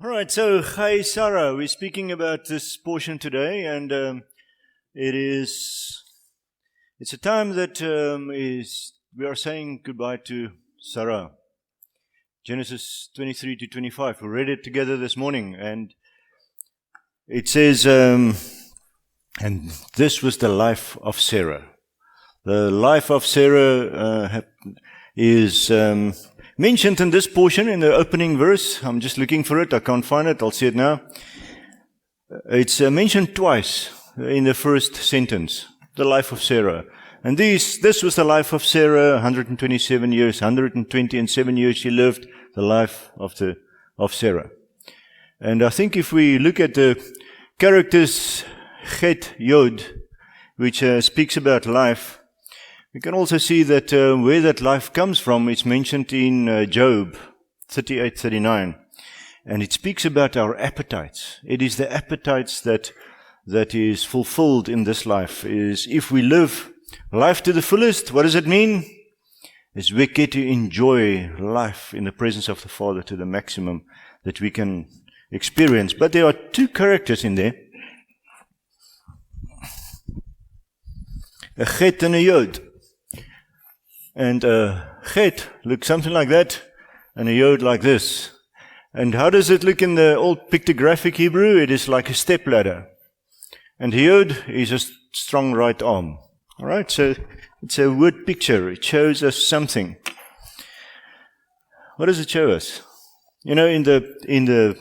All right, so Chai Sarah, we're speaking about this portion today, and it's a time that we are saying goodbye to Sarah. Genesis 23 to 25. We read it together this morning, and it says, and this was the life of Sarah. The life of Sarah is mentioned in this portion in the opening verse. I'm just looking for it. I can't find it. I'll see it now. It's mentioned twice in the first sentence, the life of Sarah. And this was the life of Sarah, 127 years, 127 years she lived, the life of Sarah. And I think if we look at the characters, Chet, Yod, which speaks about life, we can also see that where that life comes from, it's mentioned in Job 38:39. And it speaks about our appetites. It is the appetites that is fulfilled in this life. Is if we live life to the fullest, what does it mean? Is we get to enjoy life in the presence of the Father to the maximum that we can experience. But there are two characters in there. A Chet and a Yod. And Chet looks something like that, and a Yod like this. And how does it look in the old pictographic Hebrew? It is like a stepladder. And Yod is a strong right arm. All right, so it's a word picture. It shows us something. What does it show us? You know, in the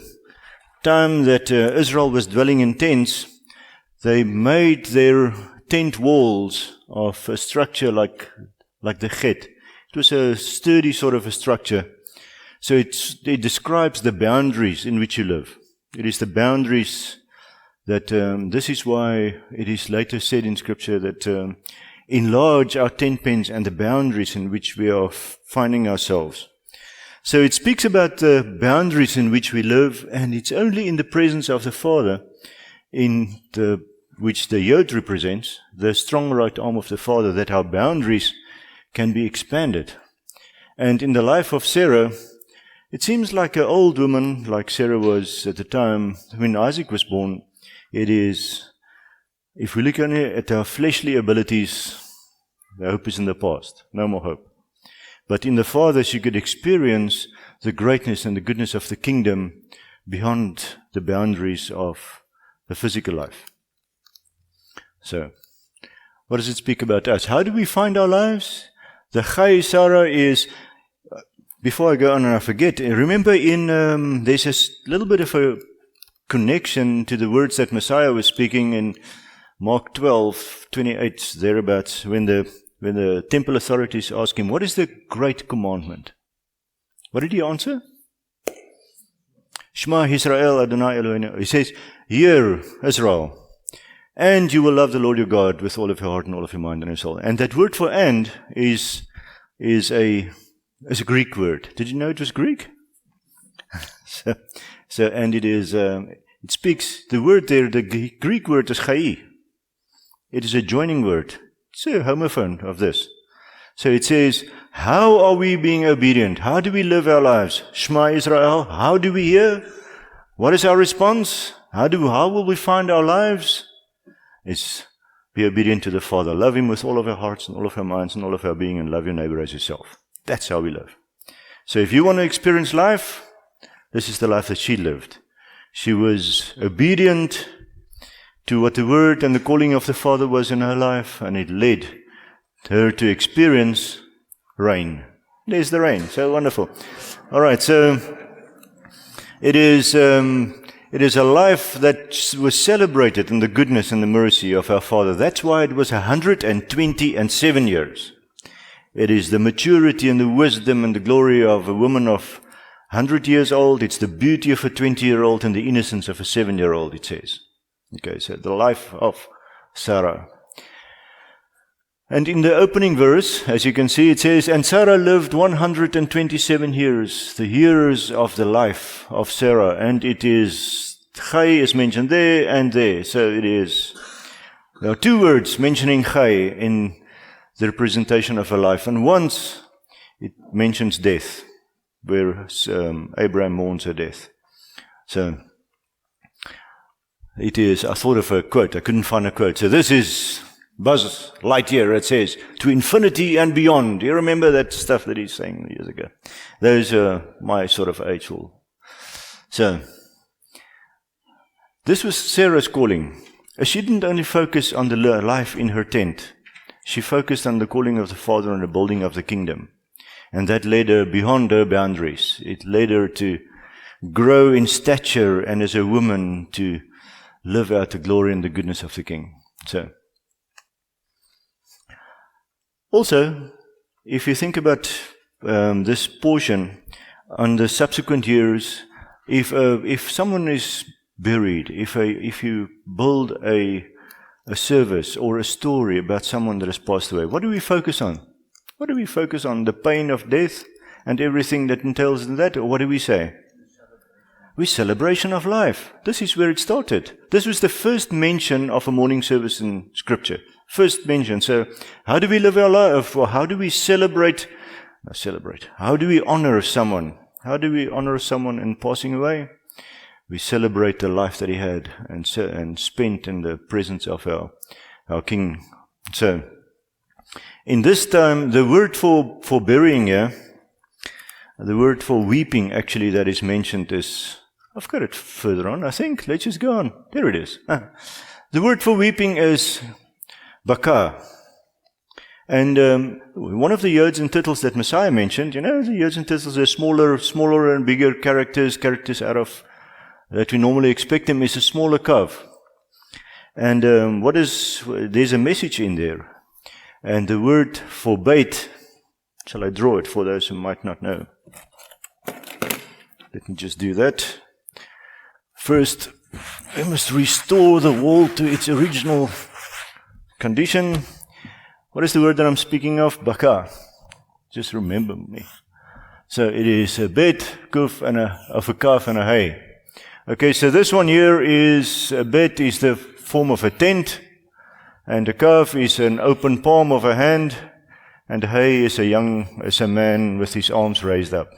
time that Israel was dwelling in tents, they made their tent walls of a structure like the Chet. It was a sturdy sort of a structure. So it describes the boundaries in which you live. It is the boundaries that, this is why it is later said in Scripture that enlarge our tent pens and the boundaries in which we are finding ourselves. So it speaks about the boundaries in which we live, and it's only in the presence of the Father, which the Yod represents, the strong right arm of the Father, that our boundaries can be expanded. And in the life of Sarah, it seems like an old woman, like Sarah was at the time when Isaac was born. It is, if we look only at our fleshly abilities, the hope is in the past. No more hope. But in the Father, she could experience the greatness and the goodness of the kingdom beyond the boundaries of the physical life. So, what does it speak about us? How do we find our lives? The Chai Sarah is, before I go on and I forget, remember there's a little bit of a connection to the words that Messiah was speaking in Mark 12:28, thereabouts, when the temple authorities asked him, what is the great commandment? What did he answer? Shema Yisrael Adonai Eloheinu. He says, hear, Israel, and you will love the Lord your God with all of your heart and all of your mind and your soul. And that word for "and" is a Greek word. Did you know it was Greek? so and it is, it speaks, the word there, the Greek word is chai. It is a joining word. It's a homophone of this. So it says, how are we being obedient? How do we live our lives? Shema Israel. How do we hear? What is our response? How will we find our lives? It's be obedient to the Father. Love Him with all of our hearts and all of our minds and all of our being, and love your neighbor as yourself. That's how we live. So if you want to experience life, this is the life that she lived. She was obedient to what the word and the calling of the Father was in her life, and it led her to experience rain. There's the rain. So wonderful. All right, so it is a life that was celebrated in the goodness and the mercy of our Father. That's why it was 127 years. It is the maturity and the wisdom and the glory of a woman of 100 years old. It's the beauty of a 20-year-old and the innocence of a 7-year-old, it says. Okay, so the life of Sarah. And in the opening verse, as you can see, it says, and Sarah lived 127 years, the years of the life of Sarah. And it is, Chai is mentioned there and there. So it is, there are two words mentioning Chai in the representation of her life. And once it mentions death, where Abraham mourns her death. So, it is, I thought of a quote, I couldn't find a quote. So this is Buzz Lightyear, it says, to infinity and beyond. Do you remember that stuff that he's saying years ago? Those are my sort of age. So, this was Sarah's calling. She didn't only focus on the life in her tent. She focused on the calling of the Father and the building of the kingdom. And that led her beyond her boundaries. It led her to grow in stature and as a woman to live out the glory and the goodness of the King. So, also, if you think about this portion, on the subsequent years, if someone is buried, if you build a service or a story about someone that has passed away, what do we focus on? What do we focus on? The pain of death and everything that entails in that? Or what do we say? We celebration of life. This is where it started. This was the first mention of a morning service in Scripture. First mention. So, how do we live our life? Or how do we celebrate? How do we honor someone? How do we honor someone in passing away? We celebrate the life that he had and spent in the presence of our King. So, in this time, the word for burying here, the word for weeping actually that is mentioned is, I've got it further on, I think. Let's just go on. There it is. The word for weeping is baka. And one of the Yods and Titles that Messiah mentioned, the Yods and Titles are smaller and bigger characters out of that we normally expect them, is a smaller calf. And there's a message in there. And the word for bait, shall I draw it for those who might not know? Let me just do that. First, we must restore the wall to its original condition. What is the word that I'm speaking of? Baka. Just remember me. So it is a bet, kuf, of a calf and a hay. Okay, so this one here is, a bet is the form of a tent, and a calf is an open palm of a hand, and a hay is a man with his arms raised up.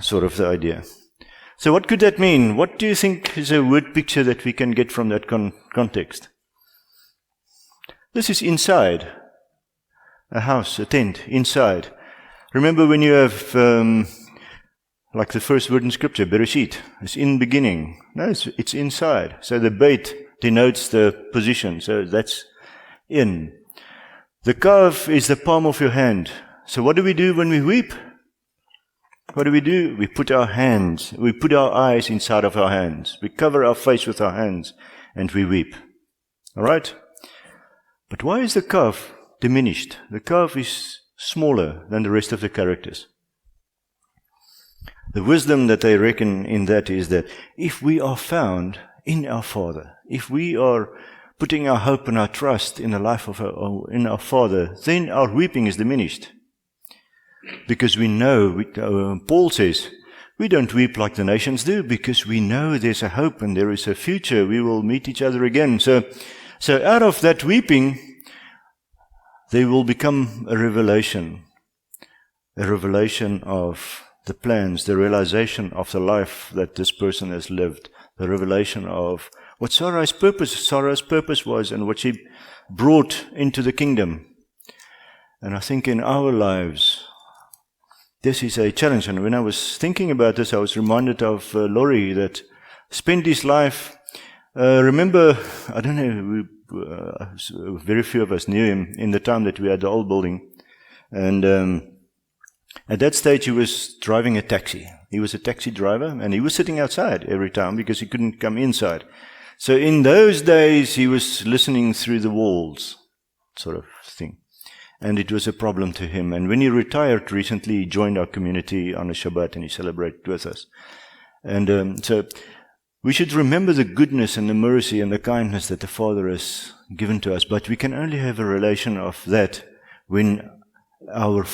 Sort of the idea. So what could that mean? What do you think is a word picture that we can get from that context? This is inside. A house, a tent, inside. Remember when you have, like the first word in Scripture, Bereshit, it's in beginning. No, it's inside. So the bait denotes the position. So that's in. The calf is the palm of your hand. So what do we do when we weep? What do? We put our eyes inside of our hands. We cover our face with our hands and we weep. Alright? But why is the calf diminished? The calf is smaller than the rest of the characters. The wisdom that they reckon in that is that if we are found in our Father, if we are putting our hope and our trust in the life of in our Father, then our weeping is diminished. Because we know, Paul says, we don't weep like the nations do, because we know there's a hope and there is a future. We will meet each other again. So out of that weeping, there will become a revelation of the plans, the realization of the life that this person has lived, the revelation of what Sarah's purpose was and what she brought into the kingdom. And I think in our lives, this is a challenge. And when I was thinking about this, I was reminded of Laurie that spent his life, remember, I don't know, very few of us knew him in the time that we had the old building. And at that stage, he was driving a taxi. He was a taxi driver, and he was sitting outside every time because he couldn't come inside. So in those days, he was listening through the walls, sort of thing. And it was a problem to him. And when he retired recently, he joined our community on a Shabbat, and he celebrated with us. And so we should remember the goodness and the mercy and the kindness that the Father has given to us. But we can only have a relation of that when our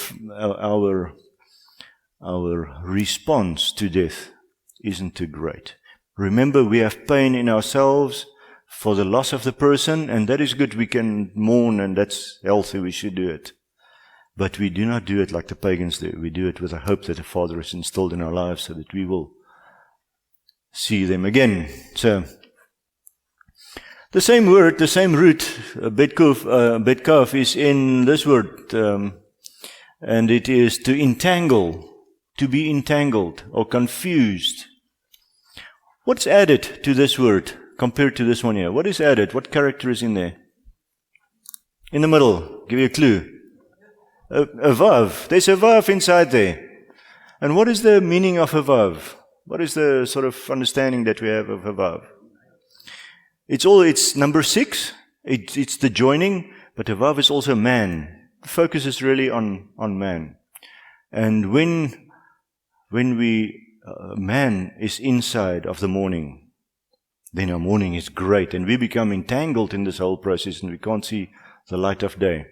response to death isn't too great. Remember, we have pain in ourselves for the loss of the person, and that is good. We can mourn, and that's healthy. We should do it. But we do not do it like the pagans do. We do it with a hope that the Father has instilled in our lives so that we will see them again. So, the same word, the same root, betkaf, is in this word, and it is to entangle, to be entangled or confused. What's added to this word compared to this one here? What is added? What character is in there? In the middle, give you a clue. A vav. There's a vav inside there. And what is the meaning of a vav? What is the sort of understanding that we have of a vav? It's number 6. It's the joining, but a vav is also man. The focus is really on man. And when man is inside of the morning, then our morning is great, and we become entangled in this whole process, and we can't see the light of day.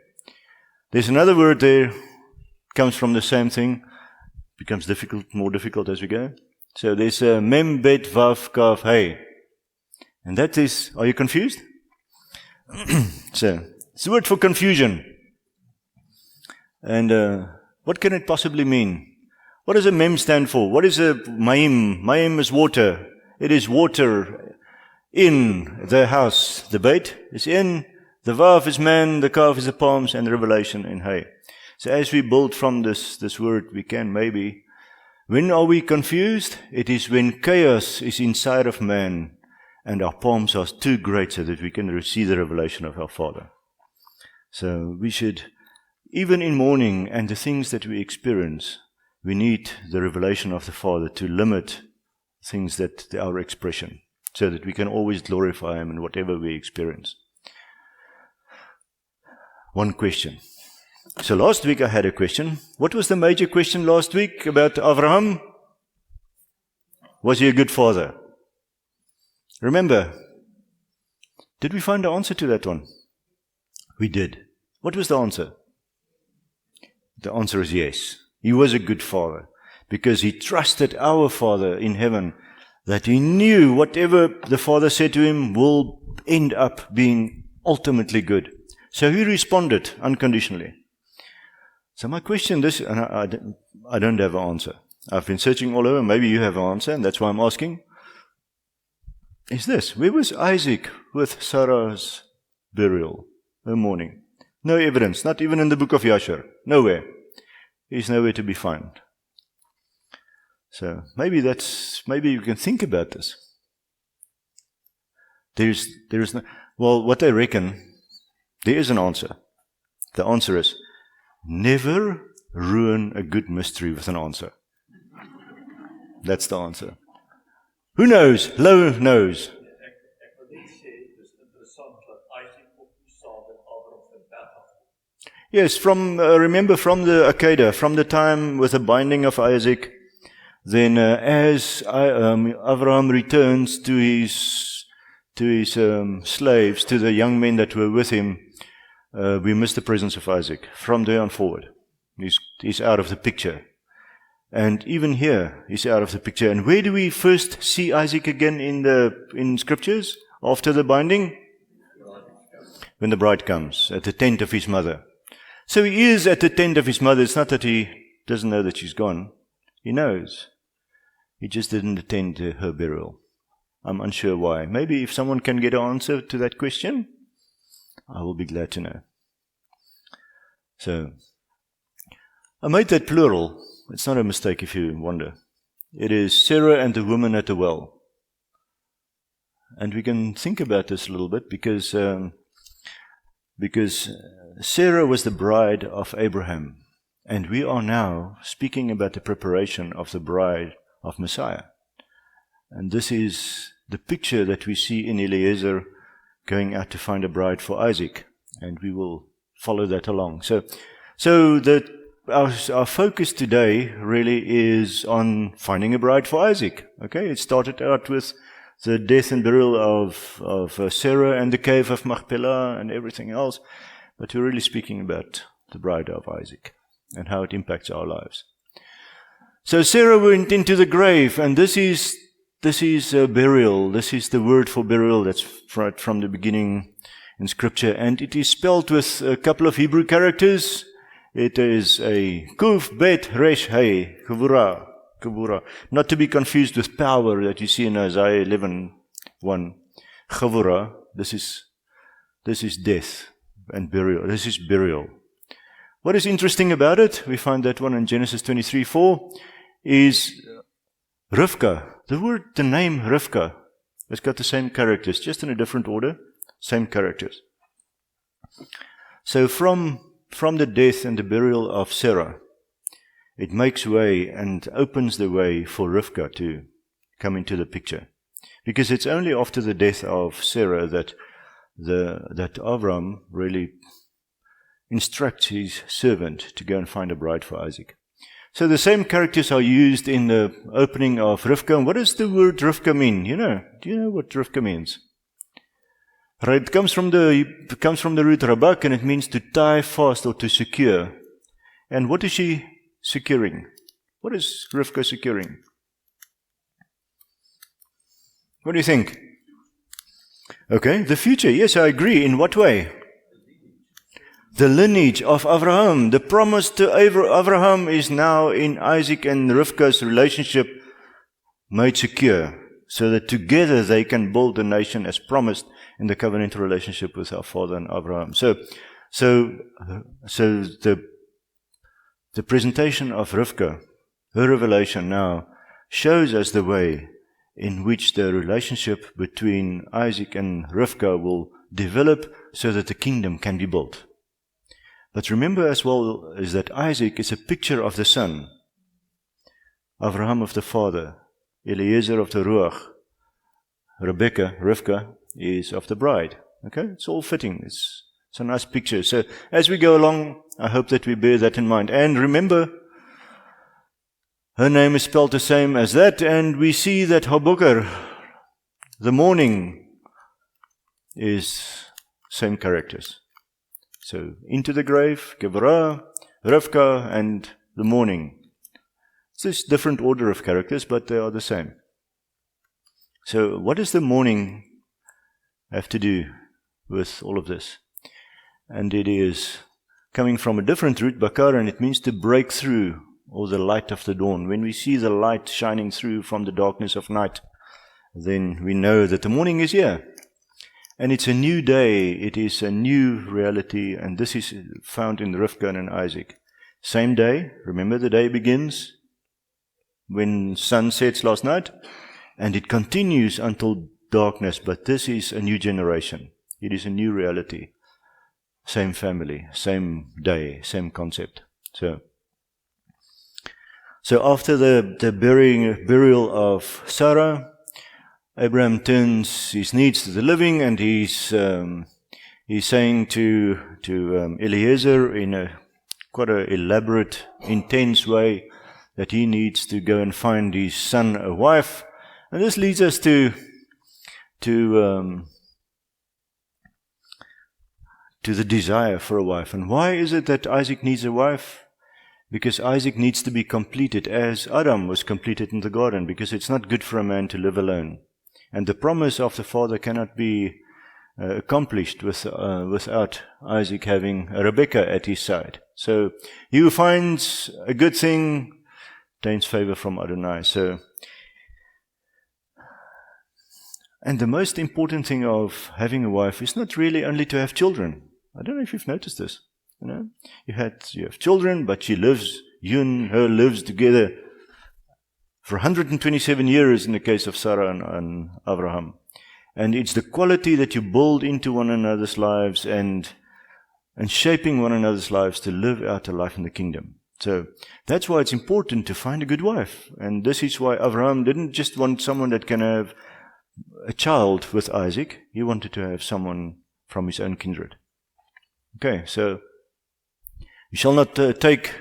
There's another word there, comes from the same thing, becomes more difficult as we go. So there's a mem, bet, vav, kaf, hey. And that is, are you confused? So, it's a word for confusion. And what can it possibly mean? What does a mem stand for? What is a maim? Maim is water. It is water in the house. The bet is in. The vav is man. The kaf is the palms. And the revelation in hay. So as we build from this word, we can maybe... When are we confused? It is when chaos is inside of man and our palms are too great so that we can receive the revelation of our Father. So we should, even in mourning and the things that we experience, we need the revelation of the Father to limit things that our expression, so that we can always glorify Him in whatever we experience. One question. So last week I had a question. What was the major question last week about Abraham? Was he a good father? Remember, did we find the answer to that one? We did. What was the answer? The answer is yes. He was a good father because he trusted our Father in heaven, that he knew whatever the Father said to him will end up being ultimately good. So he responded unconditionally. So my question, and I don't have an answer. I've been searching all over. Maybe you have an answer, and that's why I'm asking. Is this: where was Isaac with Sarah's burial, her mourning? No evidence, not even in the book of Yashar. Nowhere. He's nowhere to be found. So maybe you can think about this. There is no, well, what I reckon, there is an answer. The answer is, never ruin a good mystery with an answer. That's the answer. Who knows? Lo knows. Yes, remember from the Akedah, from the time with the binding of Isaac, then as Abraham returns to his slaves, to the young men that were with him, we miss the presence of Isaac. From there on forward, he's out of the picture. And even here, he's out of the picture. And where do we first see Isaac again in scriptures? After the binding? When the bride comes, at the tent of his mother. So he is at the tent of his mother. It's not that he doesn't know that she's gone. He knows. He just didn't attend to her burial. I'm unsure why. Maybe if someone can get an answer to that question, I will be glad to know. So, I made that plural. It's not a mistake if you wonder. It is Sarah and the woman at the well. And we can think about this a little bit because Sarah was the bride of Abraham. And we are now speaking about the preparation of the bride of Messiah. And this is the picture that we see in Eliezer going out to find a bride for Isaac. And we will follow that along. So our focus today really is on finding a bride for Isaac. Okay, it started out with the death and burial of Sarah and the cave of Machpelah and everything else. But we're really speaking about the bride of Isaac and how it impacts our lives. So Sarah went into the grave, and this is burial. This is the word for burial that's right from the beginning in Scripture, and it is spelled with a couple of Hebrew characters. It is a kuf, bet, resh, hey, gevura. Gevurah. Not to be confused with power that you see in Isaiah 11:1. Gevurah, this is death and burial. This is burial. What is interesting about it, we find that one in Genesis 23:4, is Rivka. The name Rivka has got the same characters, just in a different order, same characters. So from the death and the burial of Sarah, it makes way and opens the way for Rivka to come into the picture. Because it's only after the death of Sarah that Avram really instructs his servant to go and find a bride for Isaac. So the same characters are used in the opening of Rivka. And what does the word Rivka mean? Do you know what Rivka means? Right, it comes from the root rabak, and it means to tie fast or to secure. And what is she securing? What is Rivka securing? What do you think? Okay, the future. Yes, I agree. In what way? The lineage of Abraham. The promise to Abraham is now in Isaac and Rivka's relationship made secure, so that together they can build a nation as promised in the covenantal relationship with our father and Abraham. So the presentation of Rivka, her revelation now, shows us the way in which the relationship between Isaac and Rivka will develop so that the kingdom can be built. But remember as well is that Isaac is a picture of the son, Abraham of the father, Eliezer of the ruach, Rivka, is of the bride. Okay, it's all fitting. It's a nice picture. So as we go along, I hope that we bear that in mind. And remember, her name is spelled the same as that, and we see that Habukar, the morning, is same characters. So into the grave, Gevurah, Rivka, and the morning. It's just different order of characters, but they are the same. So what does the morning have to do with all of this? And it is coming from a different root, bakar, and it means to break through, or the light of the dawn. When we see the light shining through from the darkness of night, then we know that the morning is here. And it's a new day, it is a new reality, and this is found in Rivka and Isaac. Same day, remember the day begins when sun sets last night, and it continues until darkness, but this is a new generation. It is a new reality. Same family, same day, same concept. So after the burial of Sarah, Abraham turns his needs to the living, and he's saying to Eliezer in quite an elaborate, intense way that he needs to go and find his son a wife. And this leads us to the desire for a wife. And why is it that Isaac needs a wife? Because Isaac needs to be completed as Adam was completed in the garden, because it's not good for a man to live alone. And the promise of the father cannot be accomplished without Isaac having a Rebekah at his side. So he who finds a good thing obtains favor from Adonai. And the most important thing of having a wife is not really only to have children. I don't know if you've noticed this. You have children, but you and her lives together for 127 years in the case of Sarah and Abraham. And it's the quality that you build into one another's lives and shaping one another's lives to live out a life in the kingdom. So that's why it's important to find a good wife. And this is why Abraham didn't just want someone that can have a child with Isaac. He wanted to have someone from his own kindred. Okay, so you shall not take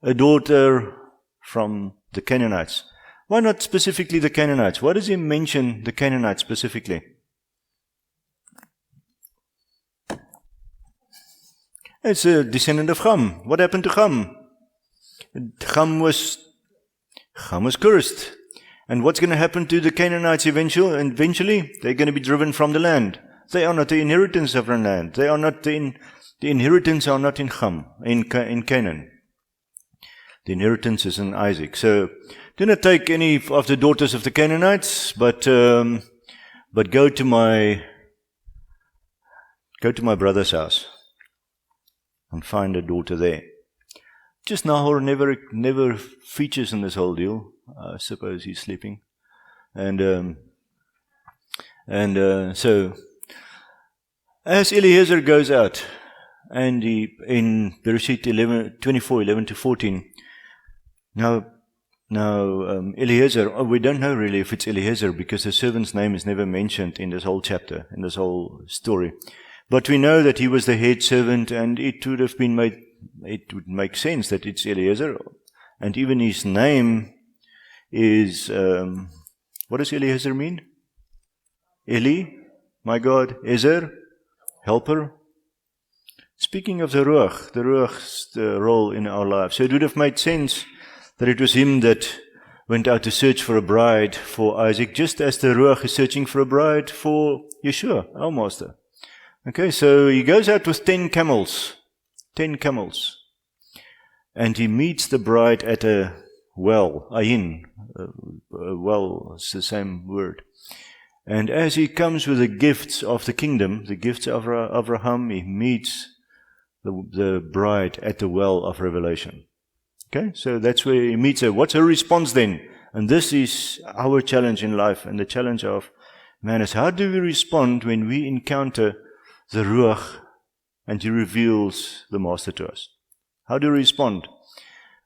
a daughter from the Canaanites. Why not specifically the Canaanites? Why does he mention the Canaanites specifically? It's a descendant of Ham. What happened to Ham? Ham was cursed. And what's going to happen to the Canaanites eventually? They're going to be driven from the land. They are not the inheritance of the land. They are not the inheritance are not in Ham, in Canaan. The inheritance is in Isaac. So do not take any of the daughters of the Canaanites, but go to my brother's house and find a daughter there. Just Nahor never features in this whole deal. I suppose he's sleeping. And so, as Eliezer goes out, and in Bereshit 24:11-14, now Eliezer, we don't know really if it's Eliezer because the servant's name is never mentioned in this whole chapter, in this whole story. But we know that he was the head servant, and it would make sense that it's Eliezer. And even his name is, what does Eliezer mean? Eli, my God, Ezer, helper. Speaking of the Ruach's the role in our lives. So it would have made sense that it was him that went out to search for a bride for Isaac, just as the Ruach is searching for a bride for Yeshua, our master. Okay, so he goes out with 10 camels. 10 camels. And he meets the bride at a well, ayin. A well is the same word. And as he comes with the gifts of the kingdom, the gifts of Abraham, he meets the bride at the well of revelation. Okay, so that's where he meets her. What's her response then? And this is our challenge in life, and the challenge of man is, how do we respond when we encounter the Ruach and he reveals the Master to us? How do we respond?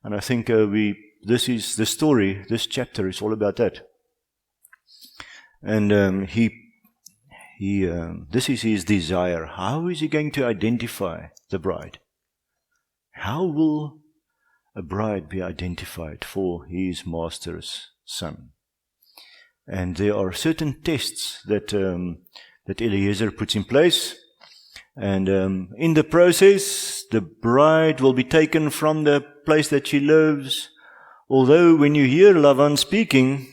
And I think this is the story, this chapter is all about that. And this is his desire. How is he going to identify the bride? How will a bride be identified for his master's son? And there are certain tests that Eliezer puts in place. And in the process, the bride will be taken from the place that she lives. Although when you hear Lavan speaking,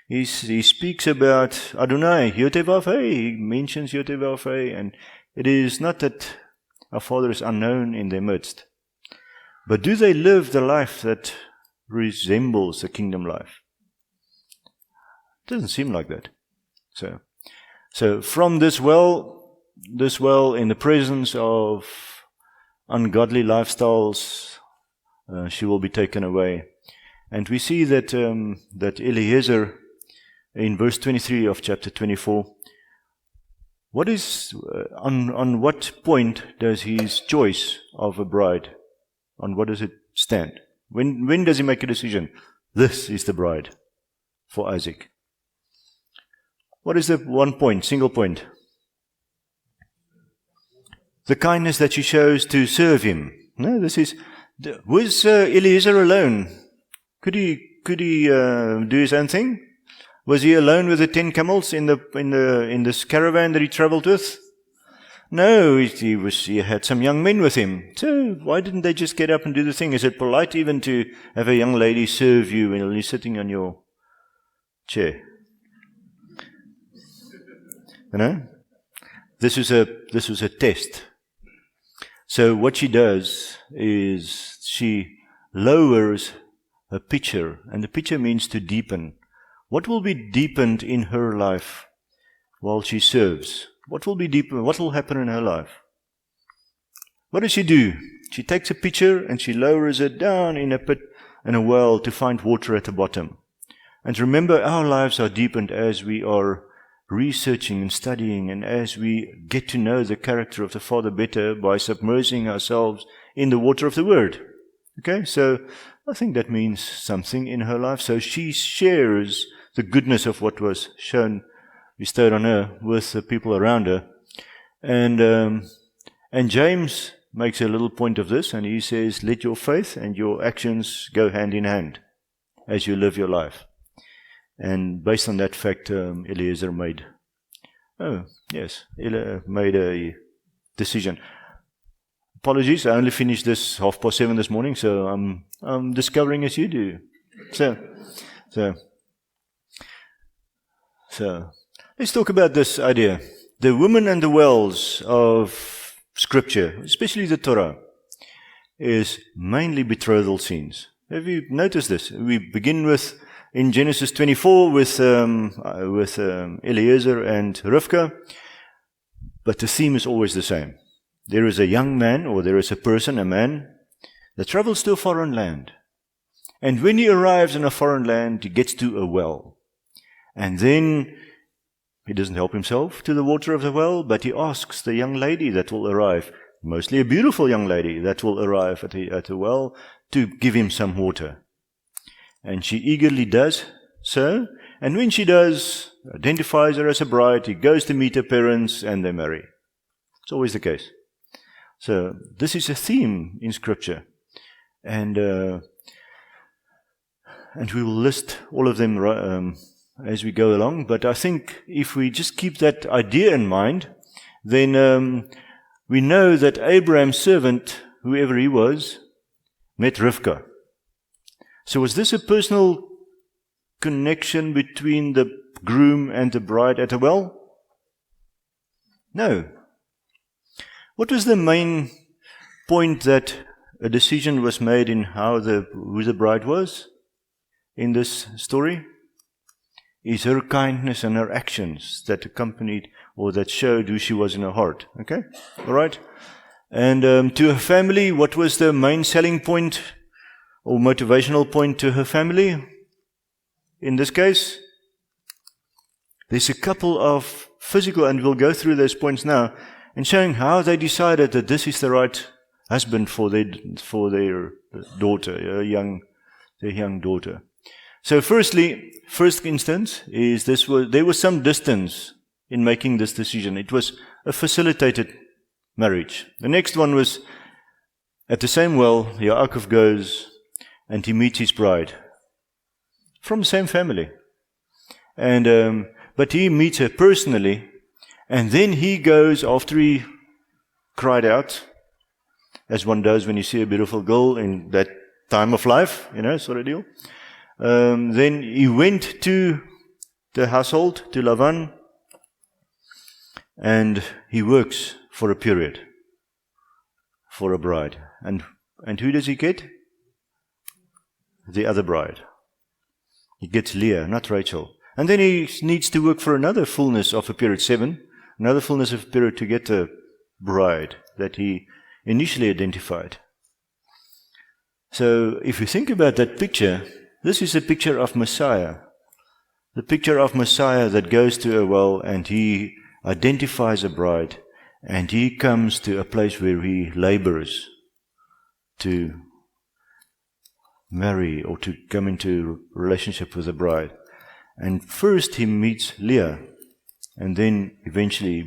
he speaks about Adonai, Yotevavhe. He mentions Yotevavhe, and it is not that our Father is unknown in their midst. But do they live the life that resembles the kingdom life? It doesn't seem like that. So from this well in the presence of ungodly lifestyles, she will be taken away. And we see that Eliezer, in verse 23 of chapter 24, what is on what point does his choice of a bride, on what does it stand? When does he make a decision? This is the bride for Isaac. What is the one point, single point? The kindness that she shows to serve him. No, was Eliezer alone? Could he do his own thing? Was he alone with the 10 camels in this caravan that he traveled with? No, he had some young men with him. So why didn't they just get up and do the thing? Is it polite even to have a young lady serve you when you're sitting on your chair? You know? This was a test. So what she does is she lowers a pitcher, and the pitcher means to deepen. What will be deepened in her life while she serves? What will be deepened? What will happen in her life? What does she do? She takes a pitcher and she lowers it down in a pit, in a well, to find water at the bottom. And remember, our lives are deepened as we are researching and studying, and as we get to know the character of the Father better by submerging ourselves in the water of the Word. Okay, so I think that means something in her life. So she shares the goodness of what was bestowed on her with the people around her. And James makes a little point of this, and he says, let your faith and your actions go hand in hand as you live your life. And based on that fact, Eliezer made a decision. Apologies, I only finished this 7:30 this morning, so I'm discovering as you do. So let's talk about this idea. The women and the wells of Scripture, especially the Torah, is mainly betrothal scenes. Have you noticed this? We begin with, in Genesis 24, with Eliezer and Rivka, but the theme is always the same. There is a young man, or there is a person, a man, that travels to a foreign land. And when he arrives in a foreign land, he gets to a well. And then he doesn't help himself to the water of the well, but he asks the young lady that will arrive, mostly a beautiful young lady that will arrive at the well, to give him some water. And she eagerly does so. And when she does, identifies her as a bride, he goes to meet her parents, and they marry. It's always the case. So this is a theme in Scripture. And we will list all of them as we go along. But I think if we just keep that idea in mind, then we know that Abraham's servant, whoever he was, met Rivka. So was this a personal connection between the groom and the bride at the well? No. What was the main point that a decision was made in who the bride was in this story? Is her kindness and her actions that accompanied or that showed who she was in her heart. Okay? All right? And to her family, what was the main selling point or motivational point to her family? In this case, there's a couple of physical, and we'll go through those points now, and showing how they decided that this is the right husband for their daughter, their young daughter. So firstly, first instance is there was some distance in making this decision. It was a facilitated marriage. The next one was at the same well, Yaakov goes and he meets his bride from the same family. And but he meets her personally, and then he goes after he cried out, as one does when you see a beautiful girl in that time of life, sort of deal. Then he went to the household, to Lavan, and he works for a period for a bride. And who does he get? The other bride. He gets Leah, not Rachel. And then he needs to work for another fullness of a period, 7, another fullness of a period to get the bride that he initially identified. So if you think about that picture, this is a picture of Messiah. The picture of Messiah that goes to a well and he identifies a bride and he comes to a place where he labors to marry or to come into relationship with a bride. And first he meets Leah, and then eventually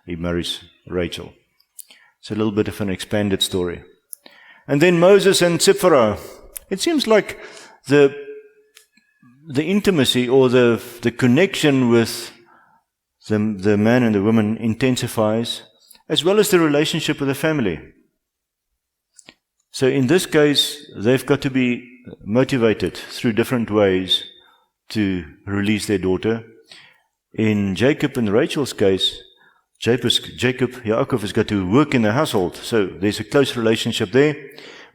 he marries Rachel. It's a little bit of an expanded story. And then Moses and Zipporah. It seems like the intimacy or the connection with the man and the woman intensifies, as well as the relationship with the family. So in this case, they've got to be motivated through different ways to release their daughter. In Jacob and Rachel's case, Yaakov has got to work in the household, so there's a close relationship there.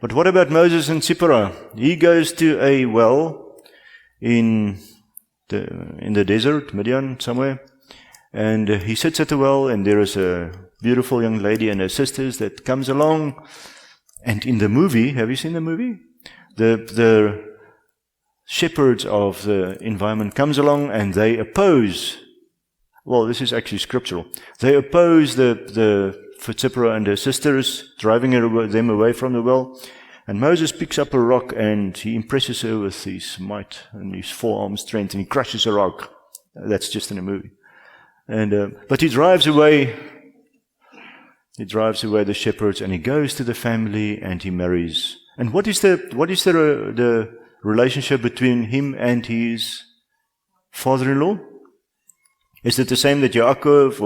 But what about Moses and Zipporah? He goes to a well in the desert, Midian, somewhere, and he sits at the well, and there is a beautiful young lady and her sisters that comes along. And in the movie, have you seen the movie? The shepherds of the environment comes along and they oppose. Well, this is actually scriptural. They oppose the Zipporah and her sisters, driving them away from the well. And Moses picks up a rock and he impresses her with his might and his forearm strength, and he crushes a rock. That's just in a movie. And but he drives away. He drives away the shepherds, and he goes to the family, and he marries. And what is the relationship between him and his father-in-law? Is it the same that Yaakov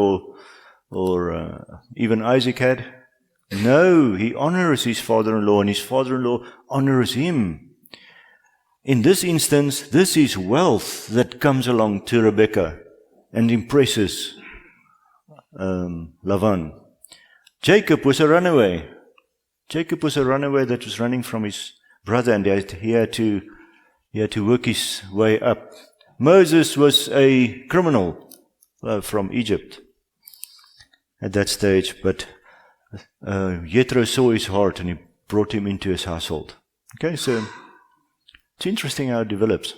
or even Isaac had? No, he honors his father-in-law, and his father-in-law honors him. In this instance, this is wealth that comes along to Rebekah and impresses Lavan. Jacob was a runaway. Jacob was a runaway that was running from his brother, and he had to work his way up. Moses was a criminal from Egypt at that stage, but Jethro saw his heart and he brought him into his household. Okay, so it's interesting how it develops.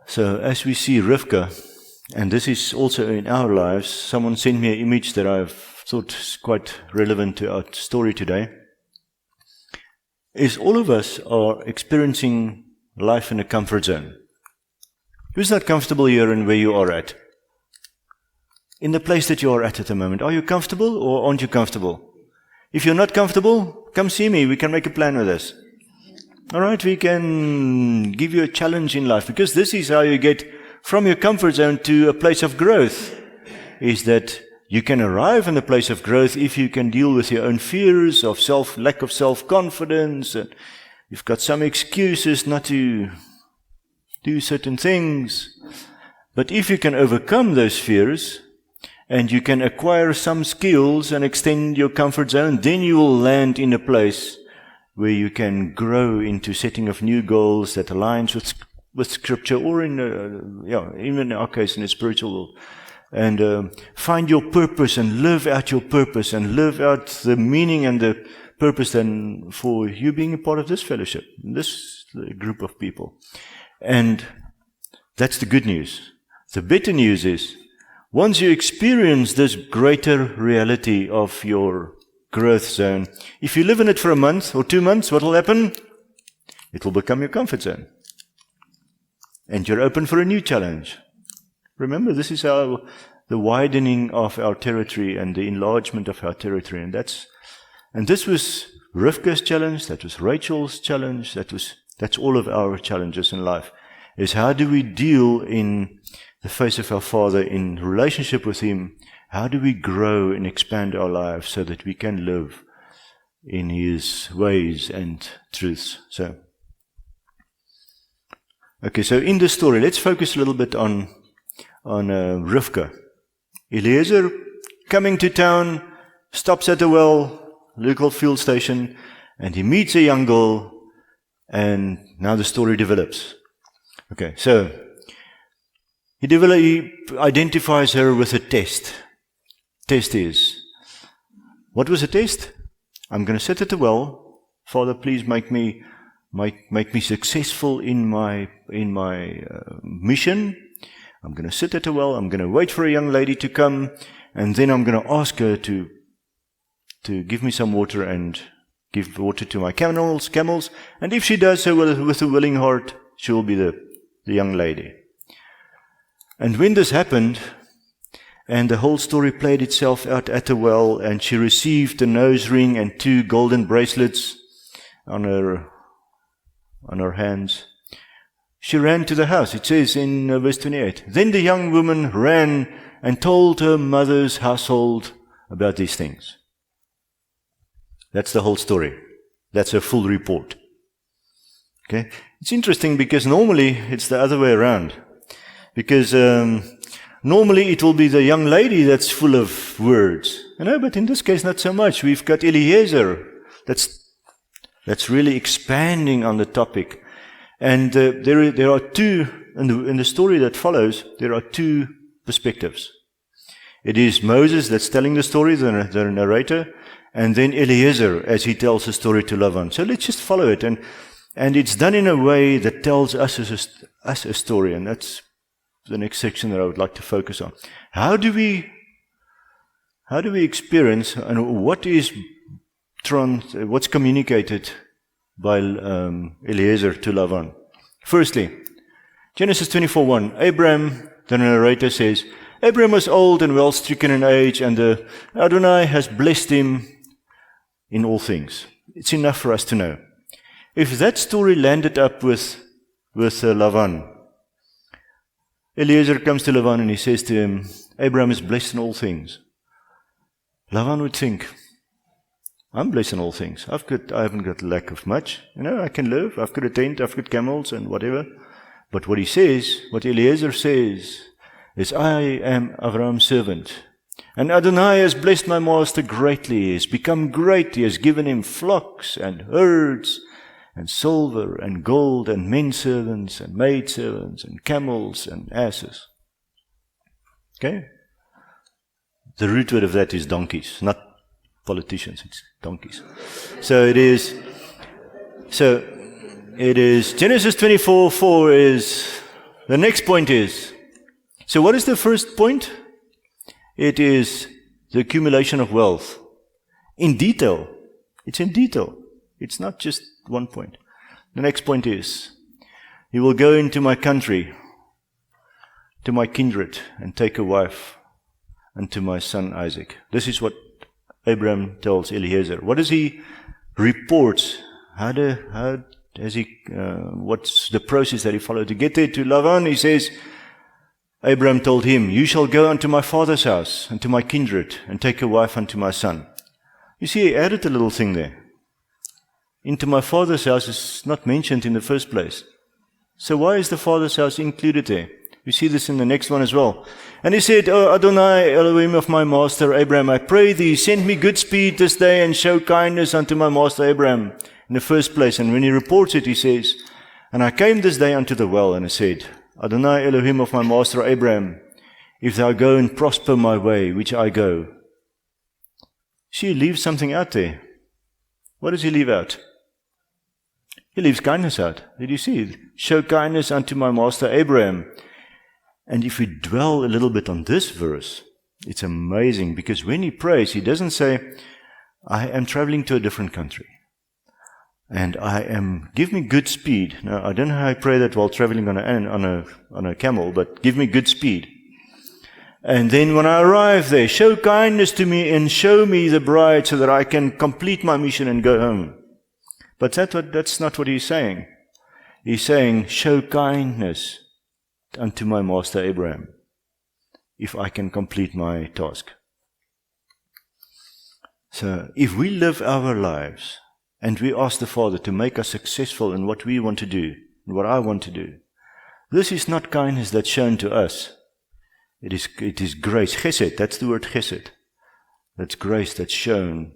So as we see Rivka, and this is also in our lives, someone sent me an image that I've thought is quite relevant to our story today, is all of us are experiencing life in a comfort zone. Who's not comfortable here and where you are at? In the place that you are at the moment. Are you comfortable or aren't you comfortable? If you're not comfortable, come see me. We can make a plan with this. All right, we can give you a challenge in life, because this is how you get from your comfort zone to a place of growth, is that you can arrive in a place of growth if you can deal with your own fears of lack of self-confidence, and you've got some excuses not to do certain things. But if you can overcome those fears, and you can acquire some skills and extend your comfort zone, then you will land in a place where you can grow into setting of new goals that aligns with Scripture, or even in our case in the spiritual world, and find your purpose and live out your purpose and live out the meaning and the purpose then for you being a part of this fellowship, this group of people. And that's the good news. The better news is, once you experience this greater reality of your growth zone, if you live in it for a month or 2 months, what will happen? It will become your comfort zone. And you're open for a new challenge. Remember, this is the widening of our territory and the enlargement of our territory. And this was Rivka's challenge, that was Rachel's challenge, that's all of our challenges in life, is how do we deal in the face of our Father, in relationship with Him? How do we grow and expand our lives so that we can live in His ways and truths? So in this story, let's focus a little bit on Rivka. Eliezer, coming to town, stops at a well, local fuel station, and he meets a young girl, and now the story develops. Okay, so he identifies her with a test. Test is, what was the test? I'm going to sit at the well. Father, please make me successful in my mission. I'm going to sit at the well. I'm going to wait for a young lady to come, and then I'm going to ask her to give me some water and give water to my camels. And if she does so with a willing heart, she will be the young lady. And when this happened, and the whole story played itself out at the well, and she received a nose ring and 2 golden bracelets on her hands, she ran to the house. It says in verse 28, then the young woman ran and told her mother's household about these things. That's the whole story. That's a full report. Okay? It's interesting because normally it's the other way around. Because normally it will be the young lady that's full of words. But in this case not so much. We've got Eliezer that's really expanding on the topic. And there are 2, in the story that follows, there are 2 perspectives. It is Moses that's telling the story, the narrator, and then Eliezer as he tells the story to Lavan. So let's just follow it. And it's done in a way that tells us a story, and that's the next section that I would like to focus on. How do we experience, and what's communicated by Eliezer to Lavan? Firstly, Genesis 24:1. Abraham, the narrator says, Abraham was old and well stricken in age, and Adonai has blessed him in all things. It's enough for us to know. If that story landed up with Lavan, Eliezer comes to Lavan and he says to him, Abraham is blessed in all things. Lavan would think, I'm blessed in all things. I haven't got lack of much. I can live. I've got a tent, I've got camels and whatever. But what Eliezer says, is I am Abraham's servant. And Adonai has blessed my master greatly. He has become great. He has given him flocks and herds and silver and gold and men servants and maid servants and camels and asses. Okay? The root word of that is donkeys, not politicians, it's donkeys. So it is Genesis 24:4 is, the next point is, so what is the first point? It is the accumulation of wealth. In detail. It's in detail. It's not just one point. The next point is, you will go into my country, to my kindred, and take a wife unto my son Isaac. This is what Abraham tells Eliezer. What does he report? What's the process that he followed to get there to Lavan? He says, Abraham told him, you shall go unto my father's house, unto my kindred, and take a wife unto my son. You see, he added a little thing there. Into my father's house is not mentioned in the first place. So why is the father's house included there? You see this in the next one as well. And he said, O Adonai, Elohim of my master Abraham, I pray thee, send me good speed this day and show kindness unto my master Abraham. In the first place, and when he reports it, he says, and I came this day unto the well, and I said, Adonai Elohim of my master Abraham, if thou go and prosper my way, which I go. She leaves something out there. What does he leave out? He leaves kindness out. Did you see it? Show kindness unto my master Abraham. And if we dwell a little bit on this verse, it's amazing, because when he prays, he doesn't say, I am traveling to a different country. And give me good speed. Now, I don't know how I pray that while traveling on a camel, but give me good speed. And then when I arrive there, show kindness to me and show me the bride so that I can complete my mission and go home. But that's not what he's saying. He's saying, show kindness unto my master Abraham, if I can complete my task. So, if we live our lives, and we ask the Father to make us successful in what we want to do, and what I want to do, this is not kindness that's shown to us. It is grace. Chesed, that's the word chesed. That's grace that's shown,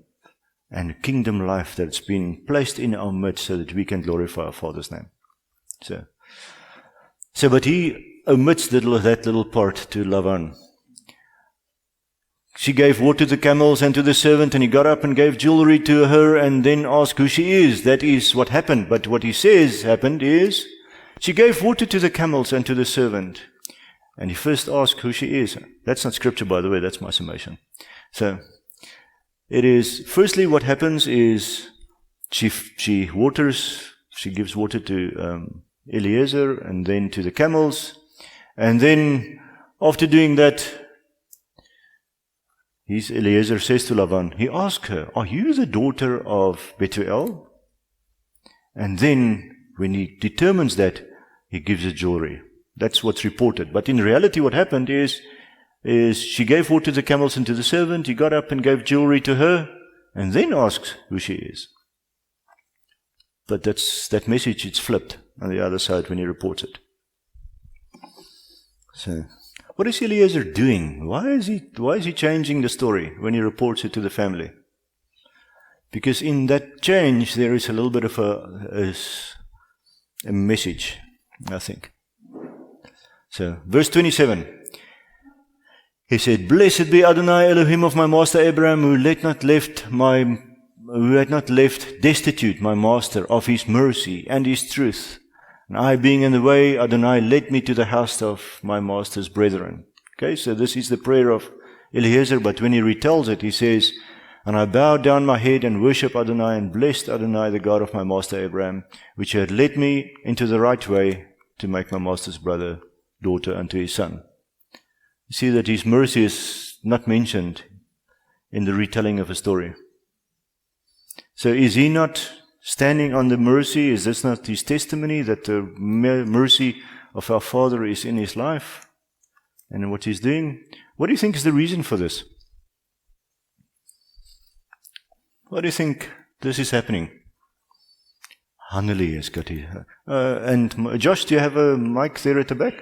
and kingdom life that's been placed in our midst so that we can glorify our Father's name. But he omits that little part to Lavan. She gave water to the camels and to the servant, and he got up and gave jewelry to her and then asked who she is. That is what happened. But what he says happened is, she gave water to the camels and to the servant. And he first asked who she is. That's not scripture, by the way, that's my summation. So, it is, firstly what happens is, she gives water to Eliezer and then to the camels. And then, after doing that, Eliezer says to Lavan, he asks her, are you the daughter of Bethuel? And then, when he determines that, he gives her jewelry. That's what's reported. But in reality, what happened is she gave water to the camels and to the servant, he got up and gave jewelry to her, and then asks who she is. But that message, it's flipped on the other side when he reports it. So, what is Eliezer doing? Why is he changing the story when he reports it to the family? Because in that change, there is a little bit of a message, I think. So, verse 27. He said, Blessed be Adonai Elohim of my master Abraham, who had not left destitute my master of his mercy and his truth. And I, being in the way, Adonai led me to the house of my master's brethren. Okay, so this is the prayer of Eliezer, but when he retells it, he says, And I bowed down my head and worshipped Adonai and blessed Adonai, the God of my master Abraham, which had led me into the right way to make my master's daughter unto his son. You see that his mercy is not mentioned in the retelling of a story. So is he not standing on the mercy? Is this not his testimony that the mercy of our Father is in his life and what he's doing? What do you think is the reason for this? Why do you think this is happening? Hannelie has got it. And Josh, do you have a mic there at the back?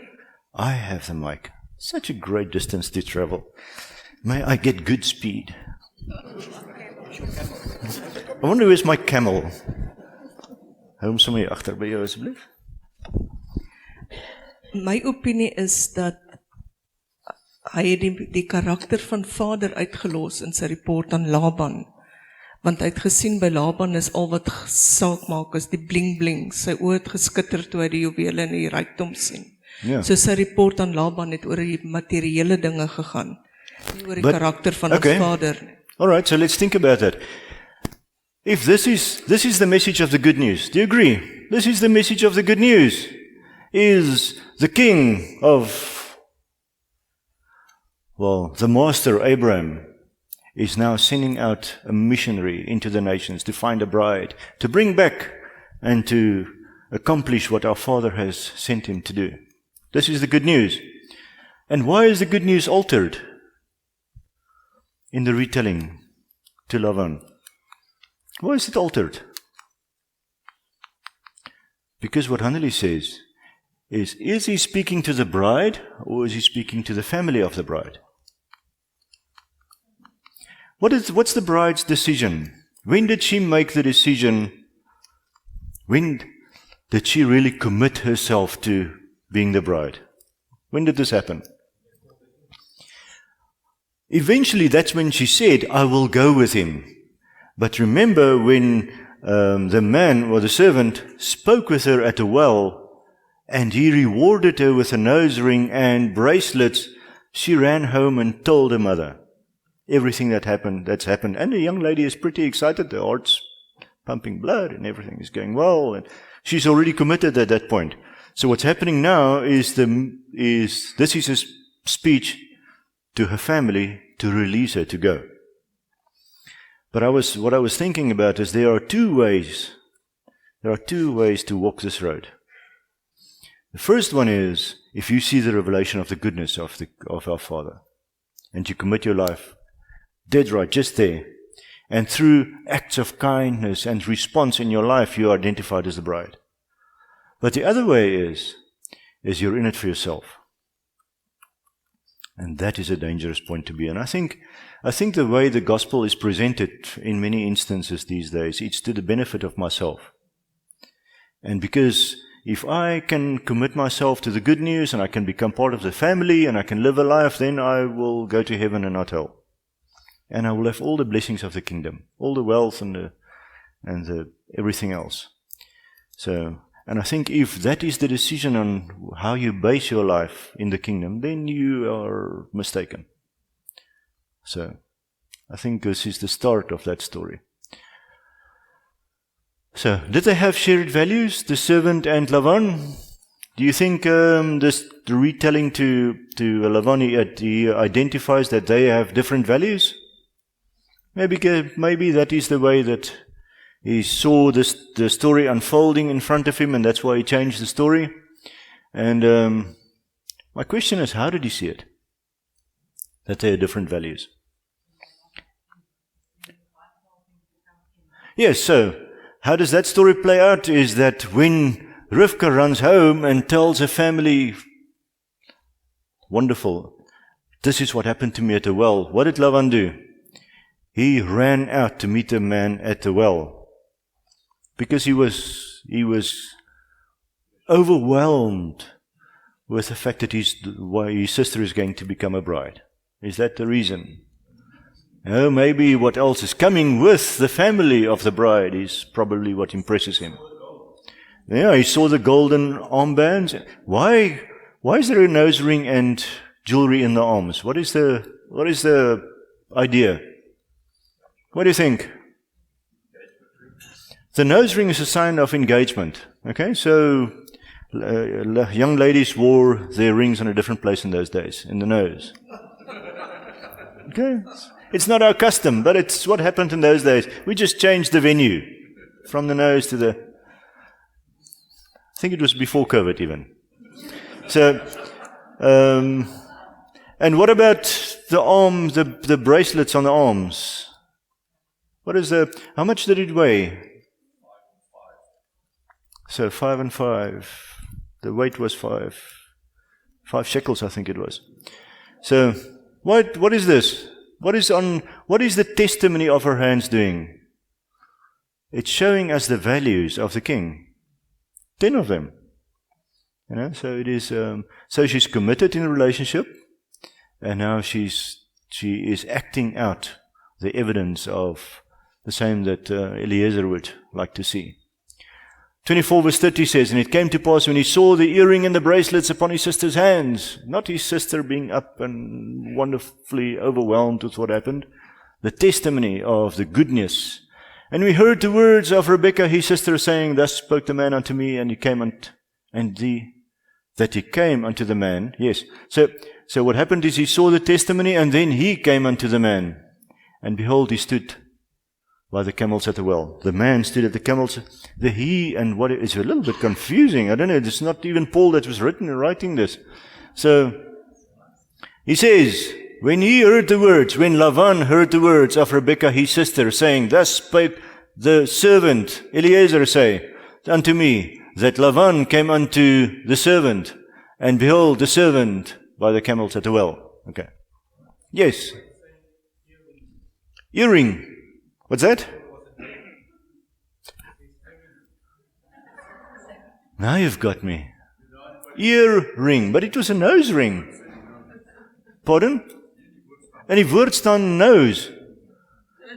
I have the mic. Such a great distance to travel. May I get good speed? I wonder where's my camel? Hou hom sommer hier agter by jou asseblief. My opinie is dat hy het die karakter van vader uitgelos in sy report aan Laban. Want hy het gesien by Laban is al wat saak maak is die bling bling. Sy oë het geskitter toe hy die juwele en die rykdom sien. Ja. So sy report aan Laban het oor die materiële dinge gegaan. Nie oor die karakter van okay. ons vader nie. Alright, so let's think about that. If this is the message of the good news, do you agree? This is the message of the good news. Is the king of, well, the master Abraham is now sending out a missionary into the nations to find a bride, to bring back and to accomplish what our Father has sent him to do. This is the good news. And why is the good news altered in the retelling to Lavan? Why is it altered? Because what Haneli says is he speaking to the bride or is he speaking to the family of the bride? What's the bride's decision? When did she make the decision? When did she really commit herself to being the bride? When did this happen? Eventually, that's when she said, I will go with him. But remember when the man or the servant spoke with her at the well and he rewarded her with a nose ring and bracelets, she ran home and told her mother everything that's happened. And the young lady is pretty excited. The heart's pumping blood and everything is going well. And she's already committed at that point. So what's happening now is this is a speech to her family to release her to go. But what I was thinking about is there are two ways to walk this road. The first one is if you see the revelation of the goodness of our Father and you commit your life dead right, just there, and through acts of kindness and response in your life you are identified as the bride. But the other way is you're in it for yourself. And that is a dangerous point to be in. I think the way the gospel is presented in many instances these days, it's to the benefit of myself. And because if I can commit myself to the good news and I can become part of the family and I can live a life, then I will go to heaven and not hell. And I will have all the blessings of the kingdom, all the wealth and the everything else. So, and I think if that is the decision on how you base your life in the kingdom, then you are mistaken. So, I think this is the start of that story. So, did they have shared values, the servant and Lavan? Do you think this retelling to Lavan, he identifies that they have different values? Maybe that is the way that he saw the story unfolding in front of him, and that's why he changed the story. And my question is, how did he see it? That they are different values. Yes, so how does that story play out? Is that when Rivka runs home and tells her family, wonderful, this is what happened to me at the well. What did Lavan do? He ran out to meet the man at the well because he was overwhelmed with the fact that his sister is going to become a bride. Is that the reason? Oh, maybe what else is coming with the family of the bride is probably what impresses him. Yeah, he saw the golden armbands. Why is there a nose ring and jewelry in the arms? What is the idea? What do you think? The nose ring is a sign of engagement. Okay, so young ladies wore their rings in a different place in those days, in the nose. Okay, it's not our custom, but it's what happened in those days. We just changed the venue from the nose to the... I think it was before COVID even. So, and what about the arm, the bracelets on the arms? How much did it weigh? So 5 and 5. The weight was 5 shekels, I think it was. So What is this? What is the testimony of her hands doing? It's showing us the values of the king. 10 of them. So it is. So she's committed in a relationship, and now she is acting out the evidence of the same that Eliezer would like to see. 24 verse 30 says, and it came to pass when he saw the earring and the bracelets upon his sister's hands, not his sister being up and wonderfully overwhelmed with what happened, the testimony of the goodness. And we heard the words of Rebekah, his sister, saying, thus spoke the man unto me, and he came that he came unto the man. Yes. So what happened is he saw the testimony, and then he came unto the man. And behold, he stood by the camels at the well. The man stood at the camels. The he and what it's a little bit confusing. I don't know. It's not even Paul that was writing this. So he says, when he heard the words, when Lavan heard the words of Rebekah his sister, saying, thus spake the servant Eliezer say unto me, that Lavan came unto the servant, and behold the servant by the camels at the well. Okay. Yes. Earring. What's that? Now you've got me. Earring, but it was a nose ring. Pardon? And die woord staan nose.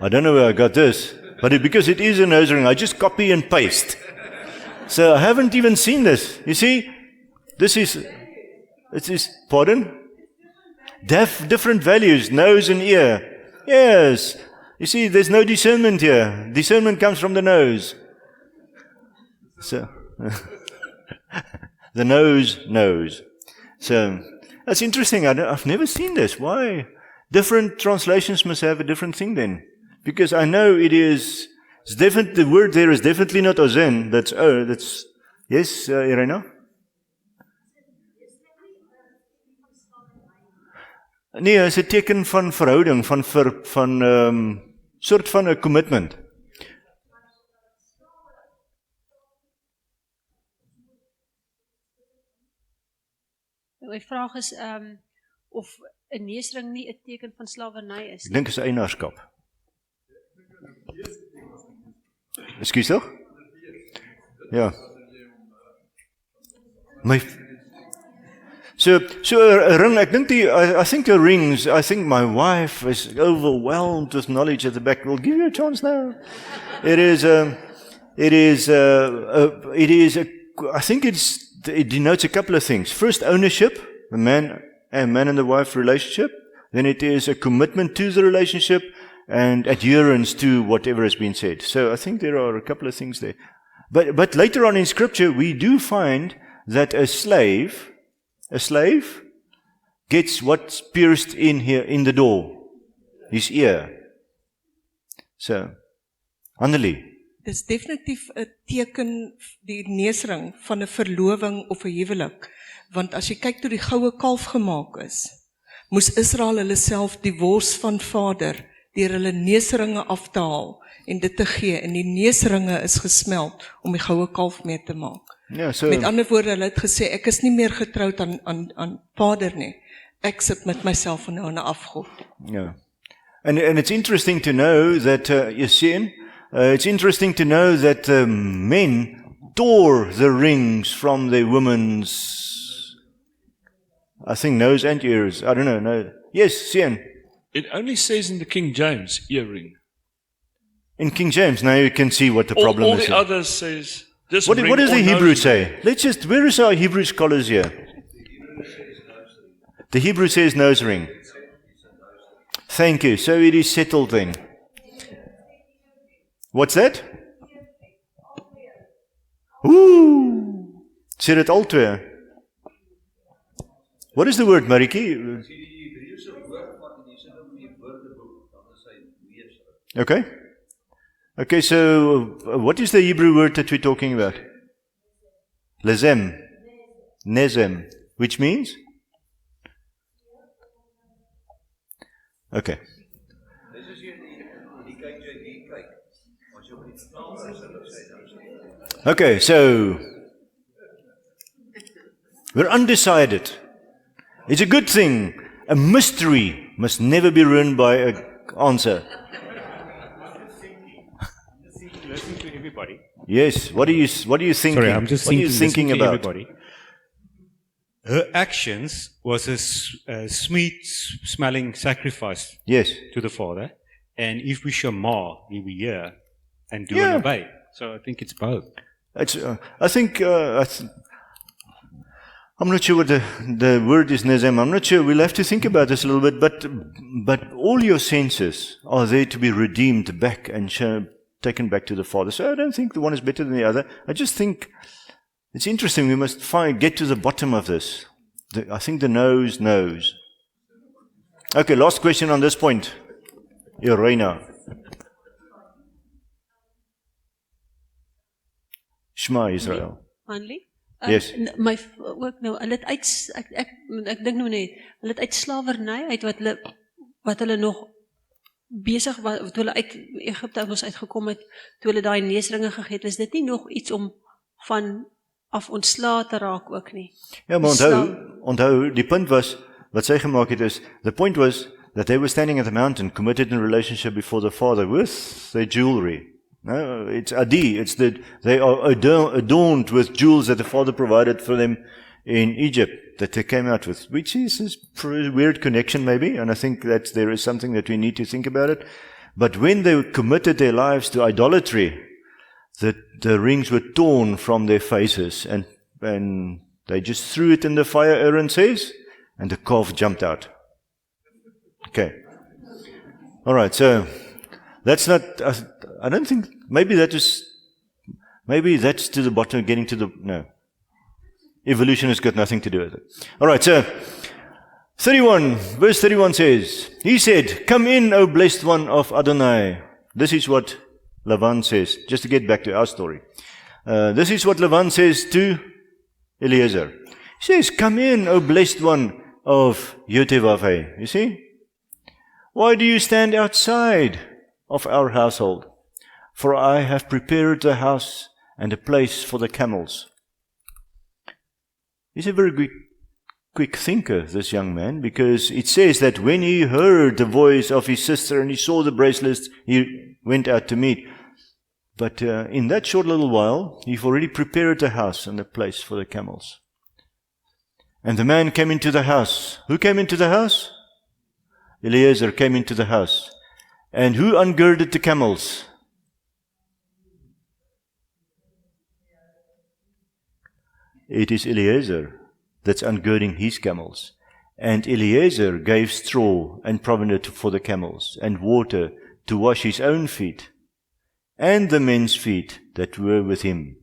I don't know where I got this, but because it is a nose ring, I just copy and paste. So I haven't even seen this. You see, it is, pardon? Different values, nose and ear. Yes. You see, there's no discernment here. Discernment comes from the nose. So, the nose knows. So, that's interesting. I've never seen this. Why? Different translations must have a different thing then. Because I know it's definitely, the word there is definitely not ozen. That's, yes, Irena? Nee, is 'n teken van verhouding, van soort van 'n commitment. My vraag is of 'n neusring nie 'n teken van slawerny is Ek nie. dink is eienaarskap. Ekskuus tog? Ja. So a ring, I think the rings, I think my wife is overwhelmed with knowledge at the back. We'll give you a chance now. It denotes a couple of things. First, ownership, the man and the wife relationship. Then it is a commitment to the relationship and adherence to whatever has been said. So I think there are a couple of things there. But later on in Scripture, we do find that a slave gets what's pierced in here, in the door, his ear. So, Annelie. Dis definitief 'n teken, die neusring van 'n verloving of 'n huwelik, want as jy kyk toe die goue kalf gemaak is, moes Israel hulle self die wors van vader deur hulle neusringe af te haal en dit te gee, en die neusringe is gesmeld om die goue kalf mee te maak. Ja, so Met ander woorde, hulle het gesê, ek is nie meer getroud aan vader nie. Ek sit met myself en nou 'n afgod. Yeah. And it's interesting to know that, it's interesting to know that men tore the rings from their women's, I think, nose and ears. I don't know. No. Yes, Sien. It only says in the King James, earring. In King James, now you can see what the problem All is. the here. others says, this What ring does or the nose Hebrew ring. say? Where is our Hebrew scholars here? The Hebrew says nose ring. Thank you. So it is settled then. What's that? Ooh. Sê dit al twee. What is the word, Mariki? Okay. Okay, so what is the Hebrew word that we're talking about? Lezem. Nezem. Which means? Okay. Okay, so we're undecided. It's a good thing, a mystery. must never be ruined by an answer. Listening to everybody. Yes, what are you thinking? Sorry, I'm just what are you thinking thinking to about? everybody. Her actions was a sweet-smelling sacrifice Yes. to the Father, and if we shall mar, we will hear and do Yeah. and obey. So I think it's both. It's, I think, I'm not sure what the word is, Nazem. I'm not sure. We'll have to think about this a little bit, but all your senses are there to be redeemed back and taken back to the Father. So I don't think the one is better than the other. I just think it's interesting. We must get to the bottom of this. I think the nose knows. Okay, last question on this point. Irena. Shema Israel. Hanlie? Yes. My ook nou, hulle het uit ek dink nou net, hulle het uit slawerny uit wat hulle nog besig was toe hulle uit Egipte ons uitgekom het, toe hulle daai neusringe gegee het, is dit nie nog iets om van af ontslae te raak ook nie. Ja, maar onthou, die punt was, wat sy gemaak het is, the point was that they were standing at the mountain, committed in a relationship before the Father with their jewelry. No, it's adi, they are adorned with jewels that the Father provided for them in Egypt, that they came out with, which is a weird connection maybe, and I think that there is something that we need to think about it. But when they committed their lives to idolatry, the rings were torn from their faces, and they just threw it in the fire, Aaron says, and the calf jumped out. Okay. All right, so that's not, I don't think, maybe that's to the bottom, getting to the, no. Evolution has got nothing to do with it. All right, so 31, verse 31 says, he said, come in, O blessed one of Adonai. This is what Lavan says, just to get back to our story. This is what Lavan says to Eliezer. He says, come in, O blessed one of Yotevavhe. You see? Why do you stand outside of our household? For I have prepared the house and a place for the camels. He's a very quick thinker, this young man, because it says that when he heard the voice of his sister and he saw the bracelets, he went out to meet. But in that short little while, he've already prepared the house and a place for the camels. And the man came into the house. Who came into the house? Eliezer came into the house. And who ungirded the camels? It is Eliezer that's ungirding his camels. And Eliezer gave straw and provender for the camels, and water to wash his own feet, and the men's feet that were with him.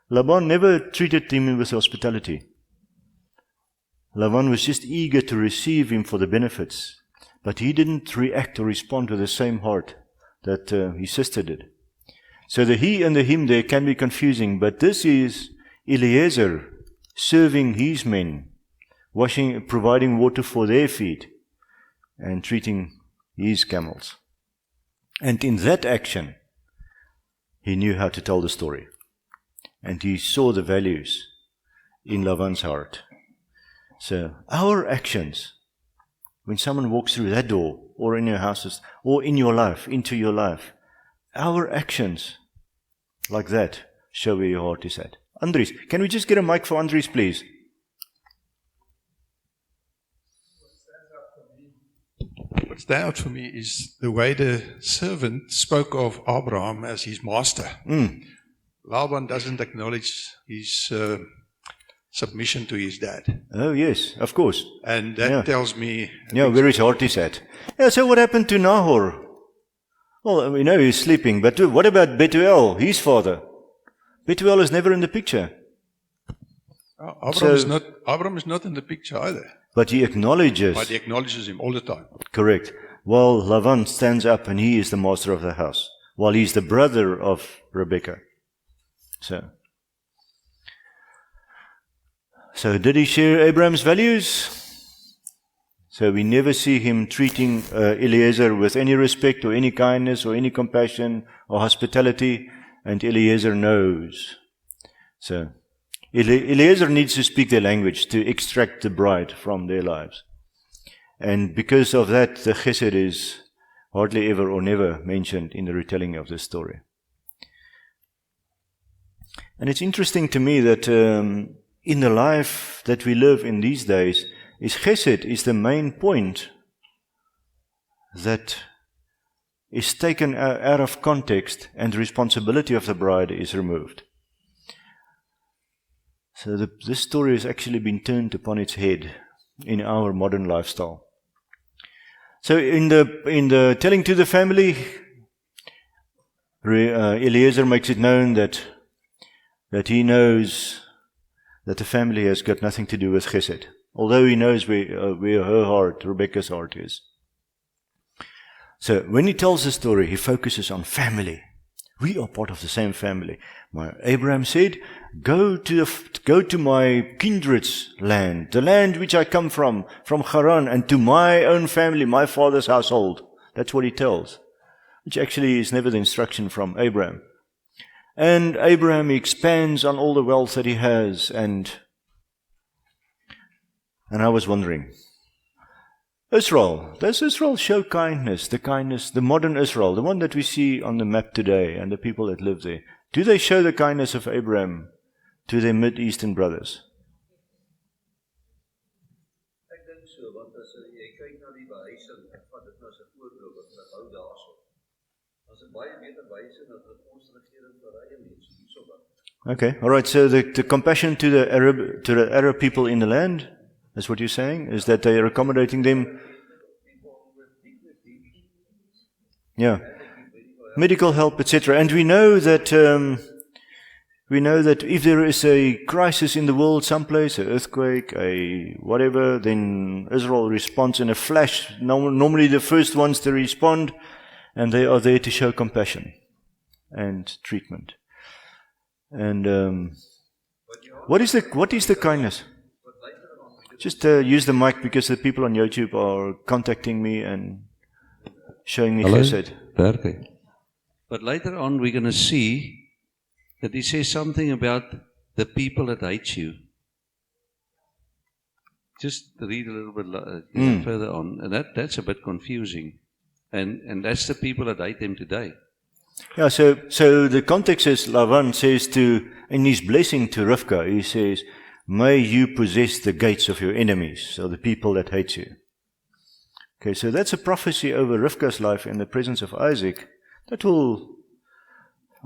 Laban never treated him with hospitality. Laban was just eager to receive him for the benefits, but he didn't react or respond with the same heart that his sister did. So the he and the him there can be confusing, but this is Eliezer serving his men, providing water for their feet, and treating his camels. And in that action, he knew how to tell the story. And he saw the values in Lavan's heart. So our actions, when someone walks through that door, or in your houses, or in your life, into your life, our actions like that show where your heart is at. Andries, can we just get a mic for Andries, please? What stands out for me is the way the servant spoke of Abraham as his master. Laban doesn't acknowledge his submission to his dad. Oh, yes, of course. And that tells me... Yeah, where his heart is at. Yeah, so what happened to Nahor? Well, we know he's sleeping, but what about Bethuel, his father? Bethuel is never in the picture. Abraham is not in the picture either. But he acknowledges. But he acknowledges him all the time. Correct. While Lavan stands up and he is the master of the house, while he's the brother of Rebekah. So did he share Abraham's values? So we never see him treating Eliezer with any respect or any kindness or any compassion or hospitality, and Eliezer knows. So Eliezer needs to speak their language to extract the bride from their lives. And because of that, the chesed is hardly ever or never mentioned in the retelling of this story. And it's interesting to me that in the life that we live in these days, is chesed is the main point that is taken out of context, and the responsibility of the bride is removed. So this story has actually been turned upon its head in our modern lifestyle. So in the telling to the family, Eliezer makes it known that he knows that the family has got nothing to do with chesed, although he knows where her heart, Rebecca's heart, is. So when he tells the story, he focuses on family. We are part of the same family. Abraham said, go to my kindred's land, the land which I come from Haran, and to my own family, my father's household. That's what he tells, which actually is never the instruction from Abraham. And Abraham expands on all the wealth that he has, and I was wondering, Israel, does Israel show kindness, the modern Israel, the one that we see on the map today, and the people that live there? Do they show the kindness of Abraham to their Mid-Eastern brothers? Ek dink so, want as jy kyk na die behuising, ek vat dit nou as 'n voorbeeld wat ek hou daarso. As dit baie beter behuising as wat ons regering vir eie mense hierso wat. Okay, all right. So the compassion to the Arab people in the land, that's what you're saying, is that they are accommodating them. Yeah, medical help, etc. And we know that if there is a crisis in the world, someplace, an earthquake, a whatever, then Israel responds in a flash. Normally, the first ones to respond, and they are there to show compassion and treatment. And what is the kindness? Just use the mic, because the people on YouTube are contacting me and showing me chesed. Perfect. But later on we're going to see that he says something about the people that hate you. Just read a little bit further on, and that's a bit confusing. And that's the people that hate him today. Yeah, so the context is Lavan says in his blessing to Rivka, he says, may you possess the gates of your enemies, so the people that hate you. Okay, so that's a prophecy over Rivka's life in the presence of Isaac.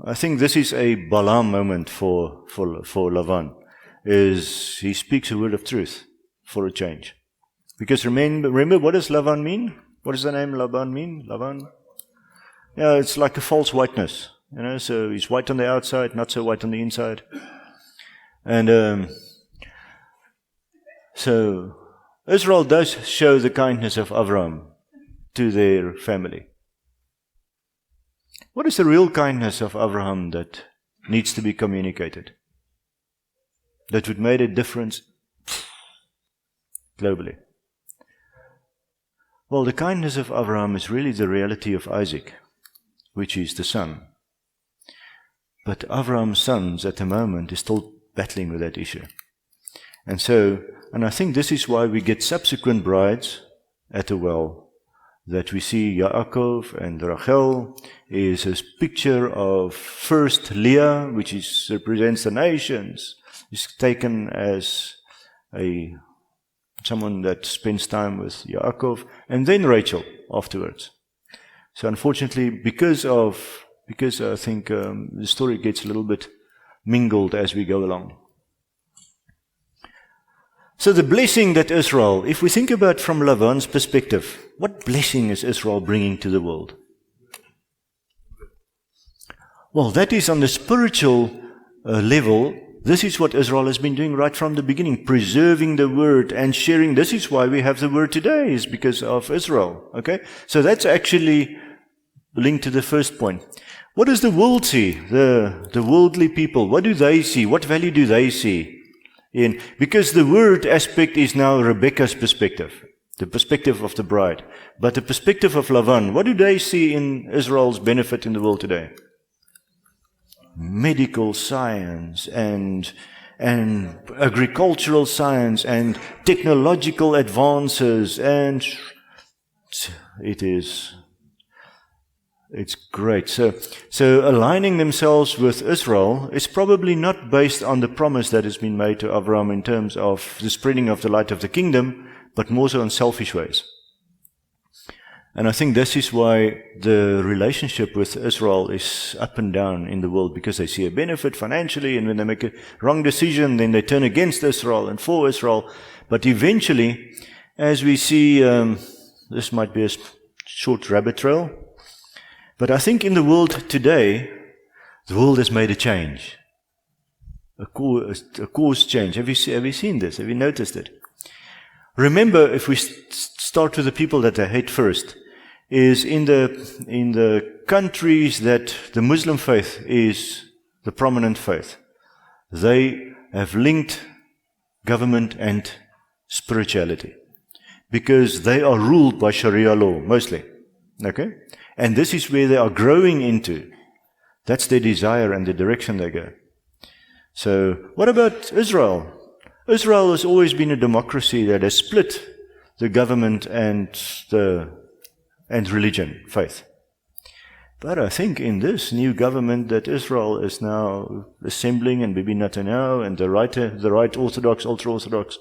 I think this is a Balaam moment for Lavan, is he speaks a word of truth for a change. Because remember, what does Lavan mean? What does the name Laban mean? Lavan? Yeah, it's like a false whiteness. So he's white on the outside, not so white on the inside. And so Israel does show the kindness of Abraham to their family. What is the real kindness of Abraham that needs to be communicated? That would make a difference globally. Well, the kindness of Abraham is really the reality of Isaac, which is the son. But Abraham's sons at the moment is still battling with that issue. And I think this is why we get subsequent brides at the well, that we see Yaakov and Rachel is a picture of first Leah, which represents the nations, is taken as someone that spends time with Yaakov, and then Rachel afterwards. So unfortunately, because I think the story gets a little bit mingled as we go along. So the blessing that Israel, if we think about from Lavan's perspective, what blessing is Israel bringing to the world? Well, that is on the spiritual level. This is what Israel has been doing right from the beginning, preserving the word and sharing. This is why we have the word today, is because of Israel. Okay? So that's actually linked to the first point. What does the world see? The worldly people, what do they see? What value do they see? Because the word aspect is now Rebecca's perspective, the perspective of the bride. But the perspective of Lavan, what do they see in Israel's benefit in the world today? Medical science and and agricultural science and technological advances, and it's great. So aligning themselves with Israel is probably not based on the promise that has been made to Abraham in terms of the spreading of the light of the kingdom, but more so in selfish ways. And I think this is why the relationship with Israel is up and down in the world, because they see a benefit financially, and when they make a wrong decision, then they turn against Israel and for Israel. But eventually, as we see, this might be a short rabbit trail, but I think in the world today, the world has made a change. A course change. Have you seen this? Have you noticed it? Remember, if we start with the people that they hate first, is in the countries that the Muslim faith is the prominent faith, they have linked government and spirituality, because they are ruled by Sharia law, mostly. Okay? And this is where they are growing into. That's their desire and the direction they go. So, what about Israel? Israel has always been a democracy that has split the government and religion, faith. But I think in this new government that Israel is now assembling, and Bibi Netanyahu and the right Orthodox, ultra-Orthodox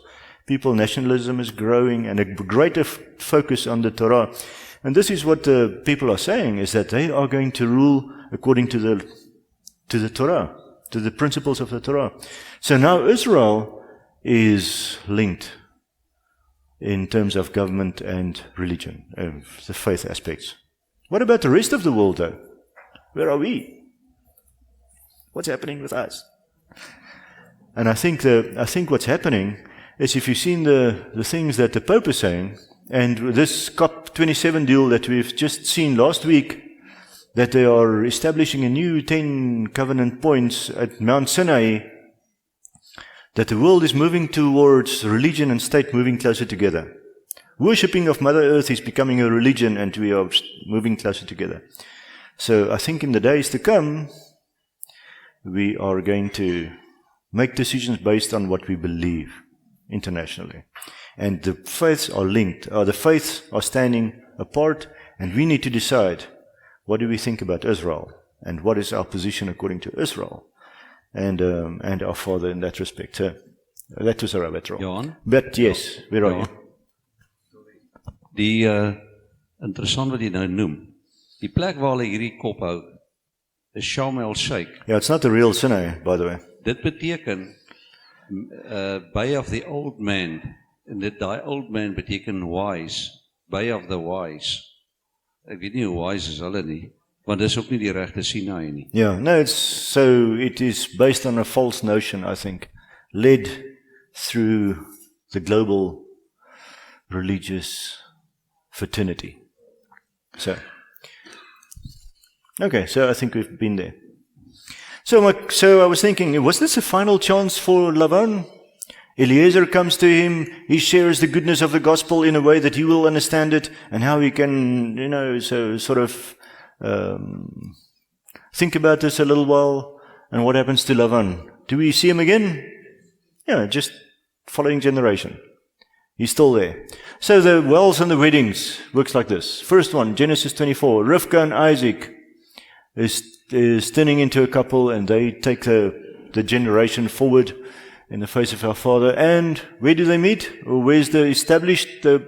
people, nationalism is growing, and a greater focus on the Torah. And this is what the people are saying, is that they are going to rule according to the Torah, to the principles of the Torah. So now Israel is linked in terms of government and religion, the faith aspects. What about the rest of the world, though? Where are we? What's happening with us? And I think what's happening is, if you've seen the things that the Pope is saying, and this COP27 deal that we've just seen last week, that they are establishing a new 10 covenant points at Mount Sinai, that the world is moving towards religion and state moving closer together. Worshipping of Mother Earth is becoming a religion, and we are moving closer together. So I think in the days to come, we are going to make decisions based on what we believe internationally. And the faiths are linked, or the faiths are standing apart, and we need to decide, what do we think about Israel? And what is our position according to Israel? And our Father in that respect. So that was a rabbit trail. Johan? But yes, where are you? Die interessant wat jy nou noem. Die plek waar hulle hierdie kop hou is Sharm el-Sheikh. Yeah, it's not the real Sinai, by the way. Dit beteken Bay of the Old Man. En daai old man beteken wise. Bay of the wise. Ek weet nie hoe wise is hulle nie, want dis ook nie die regte Sinai nie. Yeah, no, it is based on a false notion, I think, led through the global religious fraternity. So I think we've been there. So I was thinking, was this a final chance for Lavan? Eliezer comes to him, he shares the goodness of the gospel in a way that he will understand it, and how he can, think about this a little while. And what happens to Lavan? Do we see him again? Yeah, just following generation. He's still there. So the wells and the weddings works like this. First one, Genesis 24. Rivka and Isaac is turning into a couple, and they take the generation forward in the face of our Father. And where do they meet? Or where's the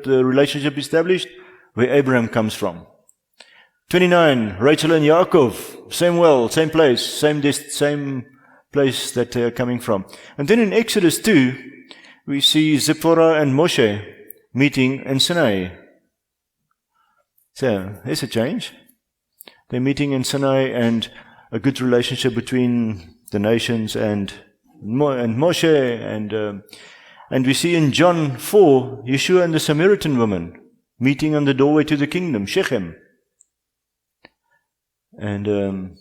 relationship established? Where Abraham comes from. 29, Rachel and Yaakov, same well, same place, same place that they are coming from. And then in Exodus 2, we see Zipporah and Moshe meeting in Sinai. So, there's a change. They're meeting in Sinai, and a good relationship between the nations and Moshe, and we see in John 4, Yeshua and the Samaritan woman meeting on the doorway to the kingdom, Shechem. And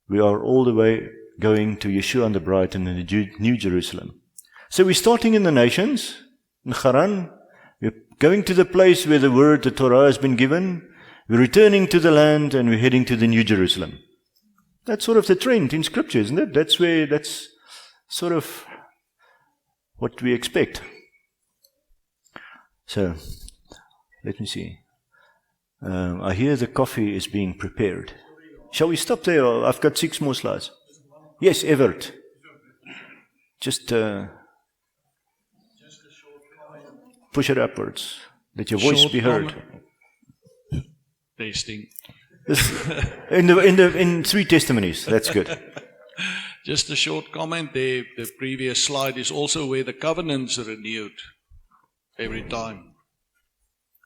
we are all the way going to Yeshua and the bride in the New Jerusalem. So we're starting in the nations, in Haran. We're going to the place where the Torah has been given. We're returning to the land, and we're heading to the New Jerusalem. That's sort of the trend in Scripture, isn't it? That's sort of what we expect. So, let me see. I hear the coffee is being prepared. Shall we stop there? I've got 6 more slides. Yes, Everett. Just push it upwards. Let your voice Short be heard. Testing. In 3 testimonies. That's good. Just a short comment there. The previous slide is also where the covenants are renewed every time.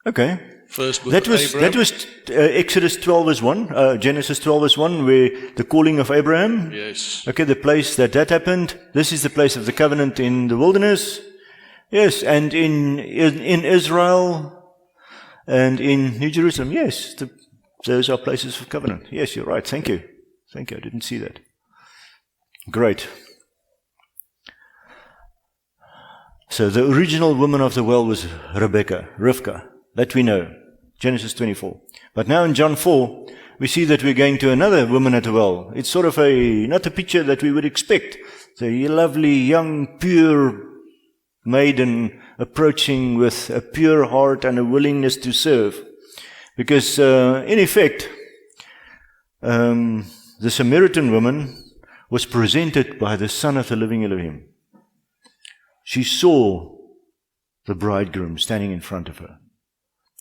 Okay. First with That Abraham. was Exodus 12 verse 1, Genesis 12 verse 1, where the calling of Abraham. Yes. Okay, the place that happened. This is the place of the covenant in the wilderness. Yes, and in Israel and in New Jerusalem. Yes, those are places of covenant. Yes, you're right. Thank you. Thank you. I didn't see that. Great. So the original woman of the well was Rivka. That we know. Genesis 24. But now in John 4, we see that we're going to another woman at the well. It's sort of not a picture that we would expect. The lovely, young, pure maiden approaching with a pure heart and a willingness to serve. Because, in effect, the Samaritan woman was presented by the Son of the living Elohim. She saw the bridegroom standing in front of her,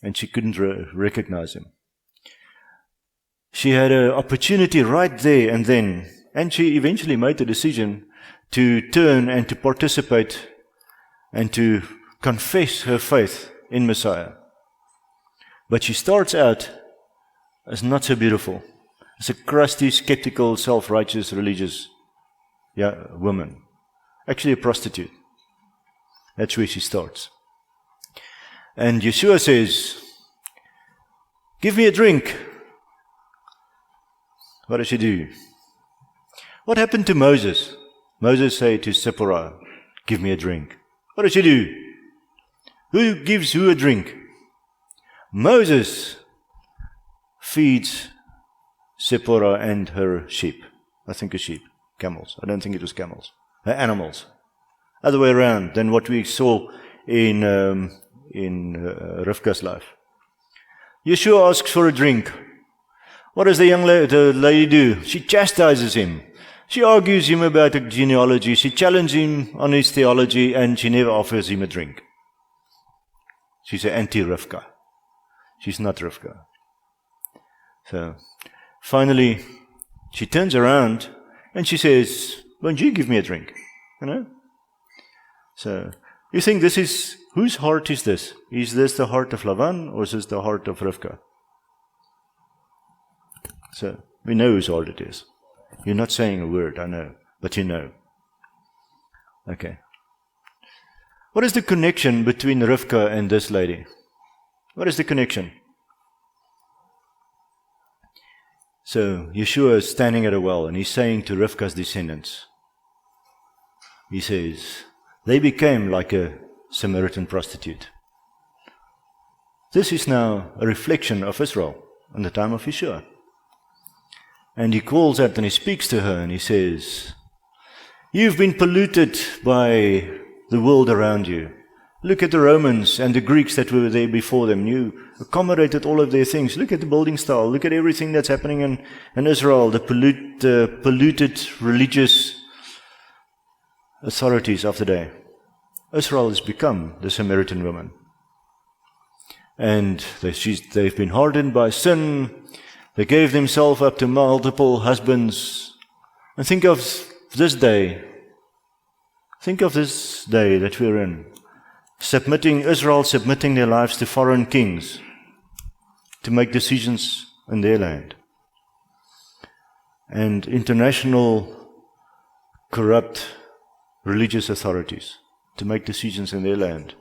and she couldn't recognize him. She had an opportunity right there and then, and she eventually made the decision to turn and to participate and to confess her faith in Messiah. But she starts out as not so beautiful, as a crusty, skeptical, self-righteous, religious woman. Actually a prostitute. That's where she starts. And Yeshua says, "Give me a drink." What does she do? What happened to Moses? Moses said to Zipporah, "Give me a drink." What does she do? Who gives who a drink? Moses feeds Zipporah and her sheep. I think a sheep. Camels. I don't think it was camels. Animals. Other way around than what we saw in Rivka's life. Yeshua asks for a drink. What does the lady do? She chastises him. She argues him about the genealogy. She challenges him on his theology, and she never offers him a drink. She's an anti-Rivka. She's not Rivka. So, finally, she turns around and she says, "Won't you give me a drink?" You know? So, you think this is, whose heart is this? Is this the heart of Lavan, or is this the heart of Rivka? So, we know whose heart it is. You're not saying a word, I know, but you know. Okay. What is the connection between Rivka and this lady? What is the connection? So, Yeshua is standing at a well, and he's saying to Rivka's descendants, he says, they became like a Samaritan prostitute. This is now a reflection of Israel in the time of Yeshua. And he calls out and he speaks to her and he says, "You've been polluted by the world around you. Look at the Romans and the Greeks that were there before them. You accommodated all of their things. Look at the building style. Look at everything that's happening in Israel, the polluted religious authorities of the day. Israel has become the Samaritan woman. And they've been hardened by sin. They gave themselves up to multiple husbands. And think of this day. Think of this day that we're in. Israel submitting their lives to foreign kings to make decisions in their land. And international corrupt religious authorities to make decisions in their land.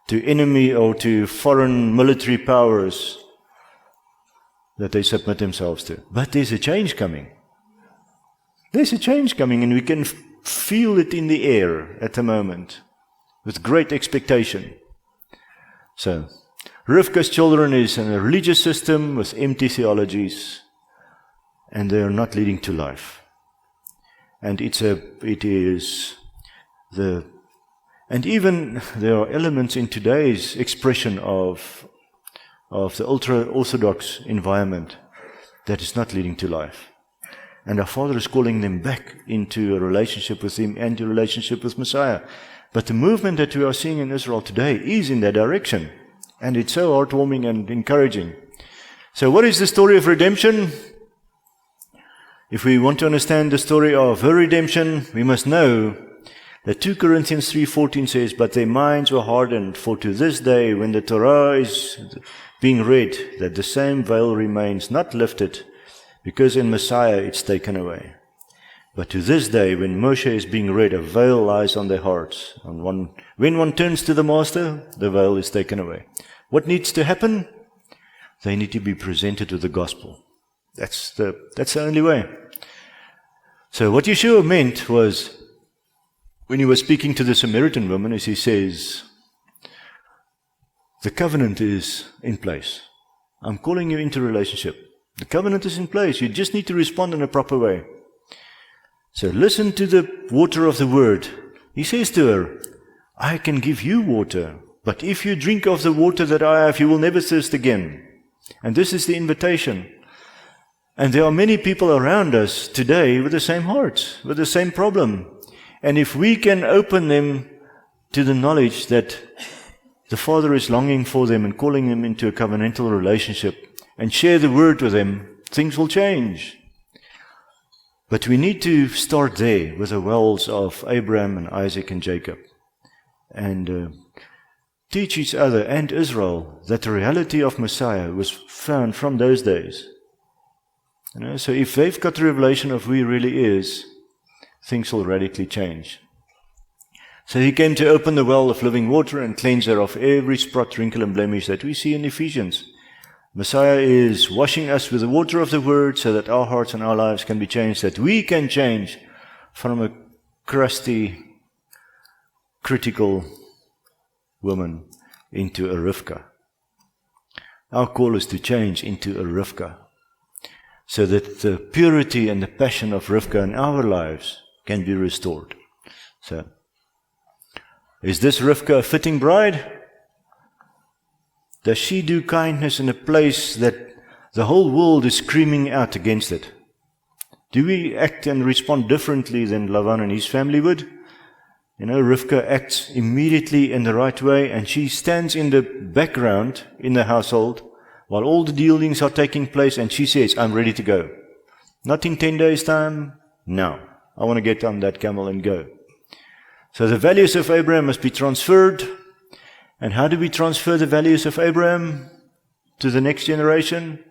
To enemy or to foreign military powers that they submit themselves to. But there's a change coming. There's a change coming, and we can feel it in the air at the moment with great expectation. So, Rivka's children is in a religious system with empty theologies, and they are not leading to life. And and even there are elements in today's expression of the ultra-Orthodox environment that is not leading to life. And our Father is calling them back into a relationship with Him and a relationship with Messiah. But the movement that we are seeing in Israel today is in that direction. And it's so heartwarming and encouraging. So what is the story of redemption? If we want to understand the story of her redemption, we must know that 2 Corinthians 3:14 says, "But their minds were hardened, for to this day when the Torah is being read, that the same veil remains not lifted, because in Messiah it's taken away. But to this day, when Moshe is being read, a veil lies on their hearts. And when one turns to the Master, the veil is taken away." What needs to happen? They need to be presented with the gospel. That's the only way. So what Yeshua meant was, when he was speaking to the Samaritan woman, as he says, the covenant is in place. I'm calling you into relationship. The covenant is in place. You just need to respond in a proper way. So listen to the water of the word. He says to her, I can give you water, but if you drink of the water that I have, you will never thirst again. And this is the invitation. And there are many people around us today with the same hearts, with the same problem. And if we can open them to the knowledge that the Father is longing for them and calling them into a covenantal relationship and share the word with them, things will change. But we need to start there with the wells of Abraham and Isaac and Jacob and teach each other and Israel that the reality of Messiah was found from those days. So if they've got the revelation of who He really is, things will radically change. So He came to open the well of living water and cleanse her of every spot, wrinkle and blemish that we see in Ephesians. Messiah is washing us with the water of the Word so that our hearts and our lives can be changed, that we can change from a crusty, critical woman into a Rivka. Our call is to change into a Rivka, so that the purity and the passion of Rivka in our lives can be restored. So, is this Rivka a fitting bride? Does she do kindness in a place that the whole world is screaming out against it? Do we act and respond differently than Lavan and his family would? Rivka acts immediately in the right way, and she stands in the background in the household while all the dealings are taking place, and she says, I'm ready to go. Not in 10 days' time. No. I want to get on that camel and go. So the values of Abraham must be transferred. And how do we transfer the values of Abraham to the next generation?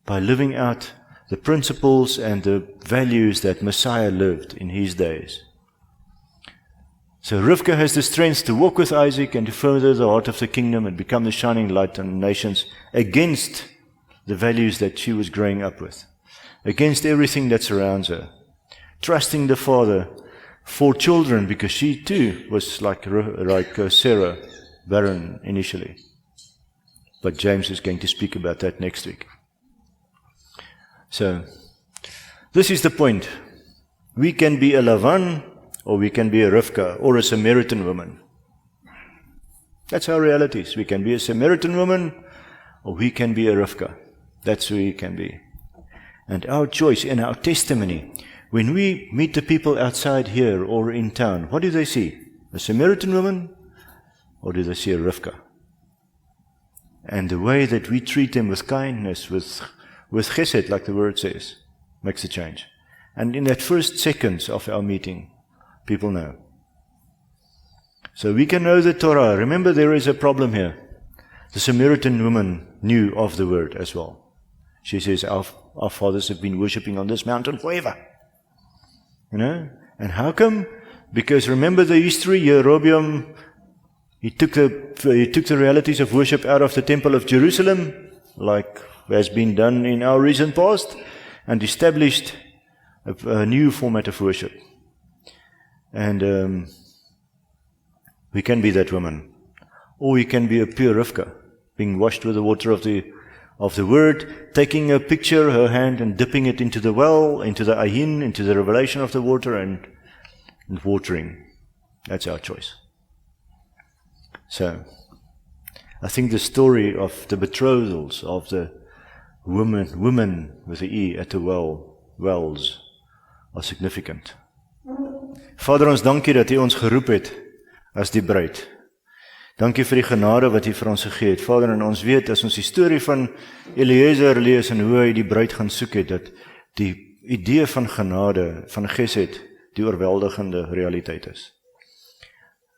By living out the principles and the values that Messiah lived in his days. So Rivka has the strength to walk with Isaac and to further the heart of the kingdom and become the shining light on the nations against the values that she was growing up with, against everything that surrounds her, trusting the Father for children, because she too was like Sarah, barren initially. But James is going to speak about that next week. So, this is the point. We can be a Lavan, or we can be a Rivka, or a Samaritan woman. That's our realities. We can be a Samaritan woman, or we can be a Rivka. That's who we can be. And our choice and our testimony, when we meet the people outside here or in town, what do they see? A Samaritan woman? Or do they see a Rivka? And the way that we treat them with kindness, with chesed, like the word says, makes a change. And in that first seconds of our meeting, people know. So we can know the Torah. Remember, there is a problem here. The Samaritan woman knew of the word as well. She says, our fathers have been worshipping on this mountain forever. And how come? Because remember the history, Jeroboam, He took the realities of worship out of the temple of Jerusalem, like has been done in our recent past, and established a new format of worship. And we can be that woman. Or we can be a pure Rivka, being washed with the water of of the word, taking a picture, her hand, and dipping it into the well, into the ayin, into the revelation of the water, and watering. That's our choice. So, I think the story of the betrothals of the women with the E at the wells are significant. Vader, ons dankie dat U ons geroep het as die bruid. Dankie vir die genade wat U vir ons gegee het. Vader, en ons weet as ons die storie van Eliezer lees en hoe hy die bruid gaan soek het, dat die idee van genade, van gesed, die oorweldigende realiteit is.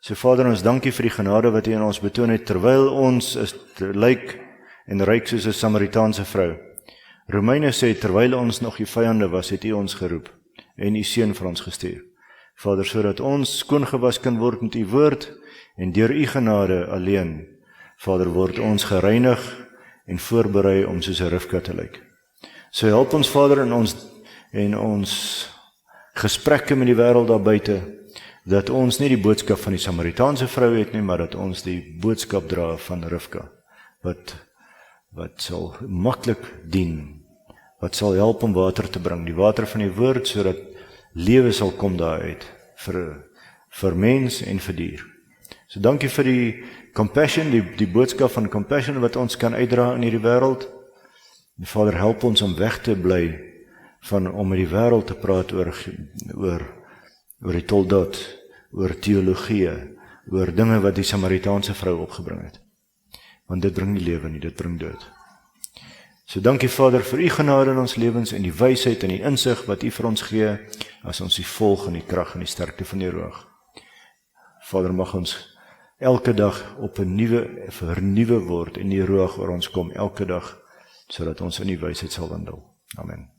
So Vader, ons dankie vir die genade wat U in ons betoon het, terwyl ons is lyk en ryk soos 'n Samaritaanse vrou. Romeine sê, terwyl ons nog die vyande was, het U ons geroep en U seun vir ons gestuur. Vader, sodat ons skoongewas kan word met U woord en deur U genade alleen, Vader, word ons gereinig en voorberei om soos 'n Rivka te lyk. So help ons, Vader, in ons gesprekke met die wêreld daar buite, dat ons nie die boodskap van die Samaritaanse vrou het nie, maar dat ons die boodskap dra van Rivka, wat sal maklik dien, wat sal help om water te bring, die water van die woord, sodat lewe sal kom daaruit, vir mens en vir dier. So dankie vir die compassion, die boodskap van compassion wat ons kan uitdra in hierdie wêreld. Die Vader, help ons om weg te bly om met die wêreld te praat oor die toldot, oor teologie, oor dinge wat die Samaritaanse vrou opgebring het. Want dit bring nie lewe nie, dit bring dood. So dankie Vader vir U genade in ons lewens en die wysheid en die insig wat U vir ons gee, as ons U volg in die krag en die sterkte van die Roog. Vader, mag ons elke dag op 'n nuwe vernuwe word en die Roog oor ons kom elke dag, sodat ons in die wysheid sal wandel. Amen.